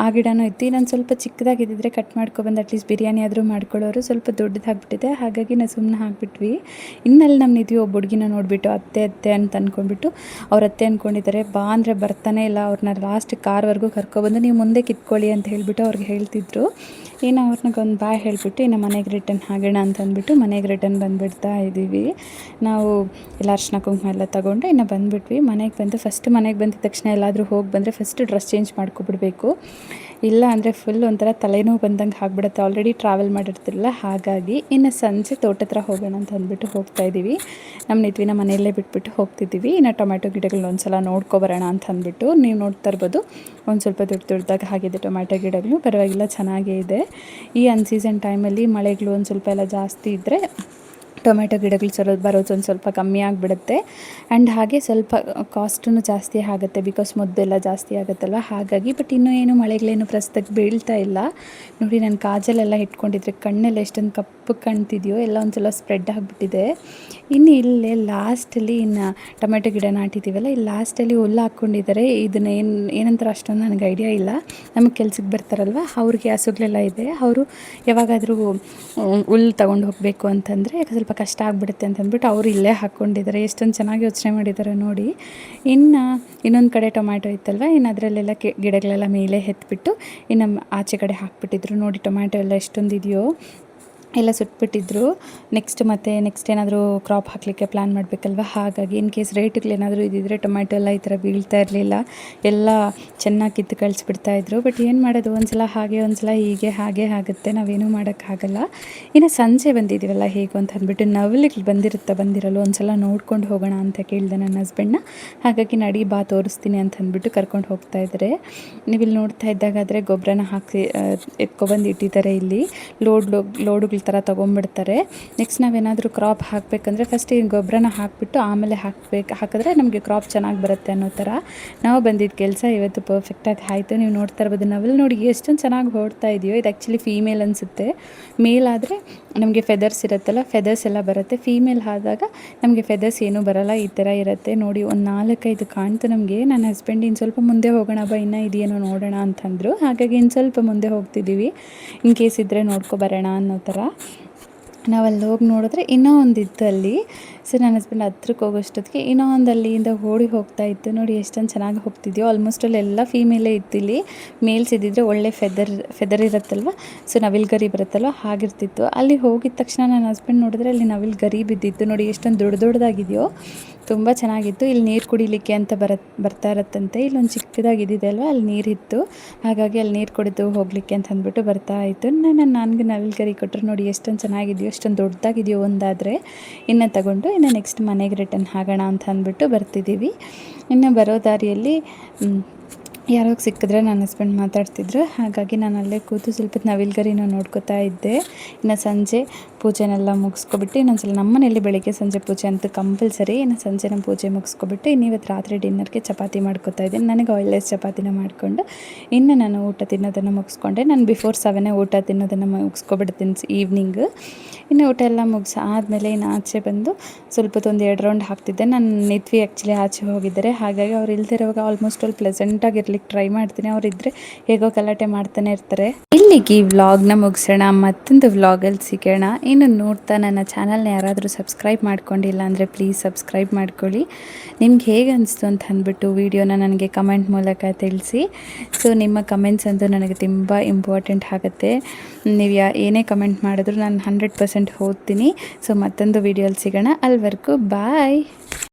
ಆ ಗಿಡನೂ ಇತ್ತು. ಇನ್ನೊಂದು ಸ್ವಲ್ಪ ಚಿಕ್ಕದಾಗಿದ್ದಿದ್ರೆ ಕಟ್ ಮಾಡ್ಕೊಬಂದು ಅಟ್ಲೀಸ್ಟ್ ಬಿರಿಯಾನಿ ಆದರೂ ಮಾಡ್ಕೊಳ್ಳೋರು. ಸ್ವಲ್ಪ ದೊಡ್ಡದಾಗ್ಬಿಟ್ಟಿದೆ, ಹಾಗಾಗಿ ನಾವು ಸುಮ್ಮನೆ ಹಾಕ್ಬಿಟ್ವಿ. ಇನ್ನಲ್ಲಿ ನಮ್ಮ ನಿಧಿ ಒಬ್ಬ ಹುಡುಗಿನ ನೋಡಿಬಿಟ್ಟು ಅತ್ತೆ ಅಂತ ಅಂದ್ಕೊಂಡ್ಬಿಟ್ಟು, ಅವ್ರ ಅತ್ತೆ ಅಂದ್ಕೊಂಡಿದ್ದಾರೆ. ಬಾ ಅಂದರೆ ಬರ್ತಾನೆ ಇಲ್ಲ. ಅವ್ರನ್ನ ಲಾಸ್ಟ್ ಕಾರ್ವರೆಗೂ ಕರ್ಕೊಬಂದು ನೀವು ಮುಂದೆ ಕಿತ್ಕೊಳ್ಳಿ ಅಂತ ಹೇಳಿಬಿಟ್ಟು ಅವ್ರಿಗೆ ಹೇಳ್ತಿದ್ರು. ಇನ್ನು ಅವ್ರನ್ನಗೊಂದು ಬಾಯ್ ಹೇಳಿಬಿಟ್ಟು ಇನ್ನು ಮನೆಗೆ ರಿಟರ್ನ್ ಆಗೋಣ ಅಂತ ಅಂದ್ಬಿಟ್ಟು ಮನೆಗೆ ರಿಟರ್ನ್ ಬಂದುಬಿಡ್ತಾ ಇದ್ದೀವಿ. ನಾವು ಎಲ್ಲ ಅರ್ಶಿನ ಕುಂಕುಮ ಎಲ್ಲ ತೊಗೊಂಡು ಇನ್ನು ಬಂದುಬಿಟ್ವಿ. ಮನೆಗೆ ಬಂದು ಫಸ್ಟ್ ಮನೆಗೆ ಬಂದಿದ ತಕ್ಷಣ ಎಲ್ಲಾದರೂ ಹೋಗಿ ಬಂದರೆ ಫಸ್ಟ್ ಡ್ರೆಸ್ ಚೇಂಜ್ ಮಾಡ್ಕೊಬಿಡಬೇಕು. ಇಲ್ಲ ಅಂದರೆ ಫುಲ್ ಒಂಥರ ತಲೆನೋವು ಬಂದಂಗೆ ಆಗಿಬಿಡುತ್ತೆ. ಆಲ್ರೆಡಿ ಟ್ರಾವೆಲ್ ಮಾಡಿರ್ತಿರಲ್ಲ, ಹಾಗಾಗಿ ಇನ್ನು ಸಂಜೆ ತೋಟ ಹತ್ರ ಹೋಗೋಣ ಅಂತ ಅಂದ್ಬಿಟ್ಟು ಹೋಗ್ತಾಯಿದ್ದೀವಿ. ನಮ್ಮ ನಿತ್ವಿನ ಮನೆಯಲ್ಲೇ ಬಿಟ್ಬಿಟ್ಟು ಹೋಗ್ತಿದ್ದೀವಿ. ಇನ್ನು ಟೊಮ್ಯಾಟೊ ಗಿಡಗಳನ್ನ ಒಂದು ಸಲ ನೋಡ್ಕೊಬರೋಣ ಅಂತ ಅಂದ್ಬಿಟ್ಟು. ನೀವು ನೋಡ್ತಾ ಇರ್ಬೋದು, ಒಂದು ಸ್ವಲ್ಪ ದೊಡ್ಡದಾಗಿ ಆಗಿದೆ ಟೊಮ್ಯಾಟೊ ಗಿಡಗಳು. ಪರವಾಗಿಲ್ಲ, ಚೆನ್ನಾಗೇ ಇದೆ. ಈ ಅನ್ಸೀಸನ್ ಟೈಮಲ್ಲಿ ಮಳೆಗಳು ಒಂದು ಸ್ವಲ್ಪ ಎಲ್ಲ ಜಾಸ್ತಿ ಇದ್ದರೆ ಟೊಮೆಟೊ ಗಿಡಗಳು ಬರೋದು ಒಂದು ಸ್ವಲ್ಪ ಕಮ್ಮಿ ಆಗಿಬಿಡುತ್ತೆ. ಆ್ಯಂಡ್ ಹಾಗೆ ಸ್ವಲ್ಪ ಕಾಸ್ಟೂ ಜಾಸ್ತಿ ಆಗುತ್ತೆ, ಬಿಕಾಸ್ ಮೊದಲೆಲ್ಲ ಜಾಸ್ತಿ ಆಗುತ್ತಲ್ವ, ಹಾಗಾಗಿ. ಬಟ್ ಇನ್ನೂ ಏನು ಮಳೆಗಳೇನು ಪ್ರಸ್ತುತಕ್ಕೆ ಬೀಳ್ತಾ ಇಲ್ಲ. ನೋಡಿ, ನಾನು ಕಾಜಲೆಲ್ಲ ಇಟ್ಕೊಂಡಿದ್ರೆ ಕಣ್ಣೆಲ್ಲ ಎಷ್ಟೊಂದು ಕಪ್ಪು ಕಾಣ್ತಿದೆಯೋ ಎಲ್ಲ ಒಂದು ಸಲ ಸ್ಪ್ರೆಡ್ ಆಗಿಬಿಟ್ಟಿದೆ. ಇನ್ನು ಇಲ್ಲೇ ಲಾಸ್ಟಲ್ಲಿ ಇನ್ನು ಟೊಮೆಟೊ ಗಿಡ ನಾಟಿದ್ದೀವಲ್ಲ, ಇಲ್ಲಿ ಲಾಸ್ಟಲ್ಲಿ ಹುಲ್ಲು ಹಾಕ್ಕೊಂಡಿದ್ದಾರೆ. ಇದನ್ನ ಏನಂತಾರೆ ಅಷ್ಟೊಂದು ನನಗೆ ಐಡಿಯಾ ಇಲ್ಲ. ನಮಗೆ ಕೆಲ್ಸಕ್ಕೆ ಬರ್ತಾರಲ್ವ, ಅವ್ರಿಗೆ ಹಸುಗಳೆಲ್ಲ ಇದೆ. ಅವರು ಯಾವಾಗಾದರೂ ಹುಲ್ಲು ತೊಗೊಂಡು ಹೋಗಬೇಕು ಅಂತಂದರೆ ಸ್ವಲ್ಪ ಕಷ್ಟ ಆಗಿಬಿಡುತ್ತೆ ಅಂತಂದ್ಬಿಟ್ಟು ಅವರು ಇಲ್ಲೇ ಹಾಕ್ಕೊಂಡಿದ್ದಾರೆ. ಎಷ್ಟೊಂದು ಚೆನ್ನಾಗಿ ಯೋಚನೆ ಮಾಡಿದ್ದಾರೆ ನೋಡಿ. ಇನ್ನೊಂದು ಕಡೆ ಟೊಮ್ಯಾಟೊ ಇತ್ತಲ್ವ, ಇನ್ನು ಅದರಲ್ಲೆಲ್ಲ ಗಿಡಗಳೆಲ್ಲ ಮೇಲೆ ಎತ್ಬಿಟ್ಟು ಇನ್ನು ಆಚೆ ಕಡೆ ಹಾಕ್ಬಿಟ್ಟಿದ್ರು. ನೋಡಿ ಟೊಮ್ಯಾಟೊ ಎಲ್ಲ ಎಷ್ಟೊಂದು ಇದೆಯೋ ಎಲ್ಲ ಸುಟ್ಬಿಟ್ಟಿದ್ರು. ನೆಕ್ಸ್ಟ್ ಏನಾದರೂ ಕ್ರಾಪ್ ಹಾಕಲಿಕ್ಕೆ ಪ್ಲ್ಯಾನ್ ಮಾಡಬೇಕಲ್ವ, ಹಾಗಾಗಿ ಇನ್ ಕೇಸ್ ರೇಟ್ಗಳೇನಾದರೂ ಇದ್ದಿದ್ರೆ ಟೊಮ್ಯಾಟೊ ಎಲ್ಲ ಈ ಥರ ಬೀಳ್ತಾ ಇರಲಿಲ್ಲ. ಎಲ್ಲ ಚೆನ್ನಾಗಿ ಕಿತ್ತು ಕಳಿಸ್ಬಿಡ್ತಾಯಿದ್ರು. ಬಟ್ ಏನು ಮಾಡೋದು, ಒಂದು ಸಲ ಹಾಗೆ ಒಂದು ಸಲ ಹೀಗೆ ಹಾಗೆ ಆಗುತ್ತೆ, ನಾವೇನೂ ಮಾಡೋಕ್ಕಾಗಲ್ಲ. ಇನ್ನು ಸಂಜೆ ಬಂದಿದ್ದೀವಲ್ಲ ಹೇಗೂ ಅಂತ ಅಂದ್ಬಿಟ್ಟು ನವಿಲಿಗೆ ಬಂದಿರಲ್ಲ ಒಂದು ಸಲ ನೋಡ್ಕೊಂಡು ಹೋಗೋಣ ಅಂತ ಕೇಳಿದೆ ನನ್ನ ಹಸ್ಬೆಂಡ್ನ. ಹಾಗಾಗಿ ನಡಿ ಬಾ ತೋರಿಸ್ತೀನಿ ಅಂತ ಅಂದ್ಬಿಟ್ಟು ಕರ್ಕೊಂಡು ಹೋಗ್ತಾಯಿದ್ದಾರೆ. ನೀವಿಲ್ಲಿ ನೋಡ್ತಾ ಇದ್ದಾಗಾದರೆ ಗೊಬ್ಬರನ ಹಾಕಿ ಎತ್ಕೊಬಂದು ಇಟ್ಟಿದ್ದಾರೆ. ಇಲ್ಲಿ ಲೋಡುಗಳ ಥರ ತೊಗೊಂಡ್ಬಿಡ್ತಾರೆ. ನೆಕ್ಸ್ಟ್ ನಾವೇನಾದರೂ ಕ್ರಾಪ್ ಹಾಕಬೇಕಂದ್ರೆ ಫಸ್ಟ್ ಈ ಗೊಬ್ಬರನ ಹಾಕಿಬಿಟ್ಟು ಆಮೇಲೆ ಹಾಕಿದ್ರೆ ನಮಗೆ ಕ್ರಾಪ್ ಚೆನ್ನಾಗಿ ಬರುತ್ತೆ ಅನ್ನೋ ಥರ ನಾವು ಬಂದಿದ್ದ ಕೆಲಸ ಇವತ್ತು ಪರ್ಫೆಕ್ಟಾಗಿ ಆಯಿತು. ನೀವು ನೋಡ್ತಾ ಇರ್ಬೋದು ನವಿಲು ನೋಡಿ ಎಷ್ಟೊಂದು ಚೆನ್ನಾಗಿ ಓಡ್ತಾ ಇದೆಯೋ. ಇದು ಆ್ಯಕ್ಚುಲಿ ಫೀಮೇಲ್ ಅನಿಸುತ್ತೆ. ಮೇಲ್ ಆದರೆ ನಮಗೆ ಫೆದರ್ಸ್ ಇರುತ್ತಲ್ಲ, ಫೆದರ್ಸ್ ಎಲ್ಲ ಬರುತ್ತೆ. ಫೀಮೇಲ್ ಆದಾಗ ನಮಗೆ ಫೆದರ್ಸ್ ಏನೂ ಬರೋಲ್ಲ, ಈ ಥರ ಇರುತ್ತೆ ನೋಡಿ. ಒಂದು 4-5 ಕಾಣ್ತು ನಮಗೆ. ನನ್ನ ಹಸ್ಬೆಂಡ್ ಇನ್ನು ಸ್ವಲ್ಪ ಮುಂದೆ ಹೋಗೋಣ ಬಾ, ಇನ್ನೂ ಇದೆಯೇನೋ ನೋಡೋಣ ಅಂತಂದರು. ಹಾಗಾಗಿ ಇನ್ನು ಸ್ವಲ್ಪ ಮುಂದೆ ಹೋಗ್ತಿದ್ದೀವಿ, ಇನ್ ಕೇಸ್ ಇದ್ದರೆ ನೋಡ್ಕೊಬರೋಣ ಅನ್ನೋ ಥರ. ನಾವಲ್ಲಿ ಹೋಗಿ ನೋಡಿದ್ರೆ ಇನ್ನೂ ಒಂದು ಇತ್ತು ಅಲ್ಲಿ. ಸೊ ನನ್ನ ಹಸ್ಬೆಂಡ್ ಹತ್ರಕ್ಕೆ ಹೋಗೋಷ್ಟೊತ್ತಿಗೆ ಇನ್ನೂ ಒಂದು ಅಲ್ಲಿಂದ ಓಡಿ ಹೋಗ್ತಾ ಇತ್ತು. ನೋಡಿ ಎಷ್ಟೊಂದು ಚೆನ್ನಾಗಿ ಹೋಗ್ತಿದ್ಯೋ. ಆಲ್ಮೋಸ್ಟ್ ಅಲ್ಲೆಲ್ಲ ಫೀಮೇಲೇ ಇತ್ತು. ಇಲ್ಲಿ ಮೇಲ್ಸ್ ಇದ್ದಿದ್ರೆ ಒಳ್ಳೆ ಫೆದರ್ ಇರುತ್ತಲ್ವ, ಸೊ ನವಿಲು ಗರಿ ಬರುತ್ತಲ್ವ, ಹಾಗಿರ್ತಿತ್ತು. ಅಲ್ಲಿ ಹೋಗಿದ ತಕ್ಷಣ ನನ್ನ ಹಸ್ಬೆಂಡ್ ನೋಡಿದ್ರೆ ಅಲ್ಲಿ ನವಿಲು ಗರಿ ಬಿದ್ದಿತ್ತು. ನೋಡಿ ಎಷ್ಟೊಂದು ದೊಡ್ಡದಾಗಿದೆಯೋ, ತುಂಬ ಚೆನ್ನಾಗಿತ್ತು. ಇಲ್ಲಿ ನೀರು ಕುಡಿಲಿಕ್ಕೆ ಅಂತ ಬರ್ತಾ ಇರತ್ತಂತೆ. ಇಲ್ಲೊಂದು ಚಿಕ್ಕದಾಗಿದ್ದಿದೆ ಅಲ್ವ, ಅಲ್ಲಿ ನೀರಿತ್ತು, ಹಾಗಾಗಿ ಅಲ್ಲಿ ನೀರು ಕುಡಿದು ಹೋಗಲಿಕ್ಕೆ ಅಂತ ಅಂದ್ಬಿಟ್ಟು ಬರ್ತಾ ಇತ್ತು. ನನಗೆ ನವಿಲು ಗರಿ ಕೊಟ್ಟರು. ನೋಡಿ ಎಷ್ಟೊಂದು ಚೆನ್ನಾಗಿದೆಯೋ, ಎಷ್ಟೊಂದು ದೊಡ್ಡದಾಗಿದೆಯೋ ಒಂದಾದರೆ. ಇನ್ನು ತಗೊಂಡು ಇನ್ನು ನೆಕ್ಸ್ಟ್ ಮನೆಗೆ ರಿಟರ್ನ್ ಆಗೋಣ ಅಂತ ಅಂದ್ಬಿಟ್ಟು ಬರ್ತಿದ್ದೀವಿ. ಇನ್ನು ಬರೋ ದಾರಿಯಲ್ಲಿ ಯಾರೋ ಸಿಕ್ಕಿದ್ರೆ ನನ್ನ ಹಸ್ಬೆಂಡ್ ಮಾತಾಡ್ತಿದ್ರು. ಹಾಗಾಗಿ ನಾನು ಅಲ್ಲೇ ಕೂತು ಸ್ವಲ್ಪ ನವಿಲುಗರಿನ ನೋಡ್ಕೋತಾ ಇದ್ದೆ. ಇನ್ನು ಸಂಜೆ ಪೂಜೆನೆಲ್ಲ ಮುಗಿಸ್ಕೊಬಿಟ್ಟು ಇನ್ನೊಂದ್ಸಲ ನಮ್ಮ ಮನೆಯಲ್ಲಿ ಬೆಳಗ್ಗೆ ಸಂಜೆ ಪೂಜೆ ಅಂತೂ ಕಂಪಲ್ಸರಿ. ಇನ್ನು ಸಂಜೆ ನಮ್ಮ ಪೂಜೆ ಮುಗಿಸ್ಕೊಬಿಟ್ಟು ಇನ್ನು ಇವತ್ತು ರಾತ್ರಿ ಡಿನ್ನರ್ಗೆ ಚಪಾತಿ ಮಾಡ್ಕೋತಾ ಇದ್ದೀನಿ. ನನಗೆ ಆಯಿಲ್ಲೆಸ್ ಚಪಾತಿನ ಮಾಡಿಕೊಂಡು ಇನ್ನು ನಾನು ಊಟ ತಿನ್ನೋದನ್ನು ಮುಗಿಸ್ಕೊಂಡೆ. ನಾನು ಬಿಫೋರ್ 7 ಊಟ ತಿನ್ನೋದನ್ನು ಮುಗಿಸ್ಕೊಬಿಡ್ತೀನಿ ಈವ್ನಿಂಗ್. ಇನ್ನು ಊಟ ಎಲ್ಲ ಮುಗಿಸಿ ಆದಮೇಲೆ ಇನ್ನು ಆಚೆ ಬಂದು ಸ್ವಲ್ಪ 1-2 ರೌಂಡ್ ಹಾಕ್ತಿದ್ದೆ. ನನ್ನ ನಿತ್ವಿ ಆ್ಯಕ್ಚುಲಿ ಆಚೆ ಹೋಗಿದ್ದಾರೆ, ಹಾಗಾಗಿ ಅವ್ರು ಇಲ್ದಿರೋವಾಗ ಆಲ್ಮೋಸ್ಟ್ ಅಲ್ಲಿ ಪ್ಲೆಸೆಂಟಾಗಿರ್ಲಿಕ್ಕೆ ಟ್ರೈ ಮಾಡ್ತೀನಿ. ಅವರಿದ್ದರೆ ಹೇಗೋ ಗಲಾಟೆ ಮಾಡ್ತಾನೆ ಇರ್ತಾರೆ. ಇಲ್ಲಿಗೆ ಈ ವ್ಲಾಗ್ನ ಮುಗಿಸೋಣ, ಮತ್ತೊಂದು ವ್ಲಾಗಲ್ಲಿ ಸಿಗೋಣ. ಇನ್ನು ನೋಡ್ತಾ ನನ್ನ ಚಾನಲ್ನ ಯಾರಾದರೂ ಸಬ್ಸ್ಕ್ರೈಬ್ ಮಾಡ್ಕೊಂಡಿಲ್ಲ ಅಂದರೆ ಪ್ಲೀಸ್ ಸಬ್ಸ್ಕ್ರೈಬ್ ಮಾಡ್ಕೊಳ್ಳಿ. ನಿಮ್ಗೆ ಹೇಗೆ ಅನಿಸ್ತು ಅಂತ ಅಂದ್ಬಿಟ್ಟು ವೀಡಿಯೋನ ನನಗೆ ಕಮೆಂಟ್ ಮೂಲಕ ತಿಳಿಸಿ. ಸೊ ನಿಮ್ಮ ಕಮೆಂಟ್ಸ್ ಅಂತೂ ನನಗೆ ತುಂಬ ಇಂಪಾರ್ಟೆಂಟ್ ಆಗುತ್ತೆ. ನೀವು ಏನೇ ಕಮೆಂಟ್ ಮಾಡಿದ್ರು ನಾನು 100% ಓದ್ತೀನಿ. ಸೊ ಮತ್ತೊಂದು ವೀಡಿಯೋಲಿ ಸಿಗೋಣ. ಅಲ್ಲಿವರೆಗೂ ಬಾಯ್.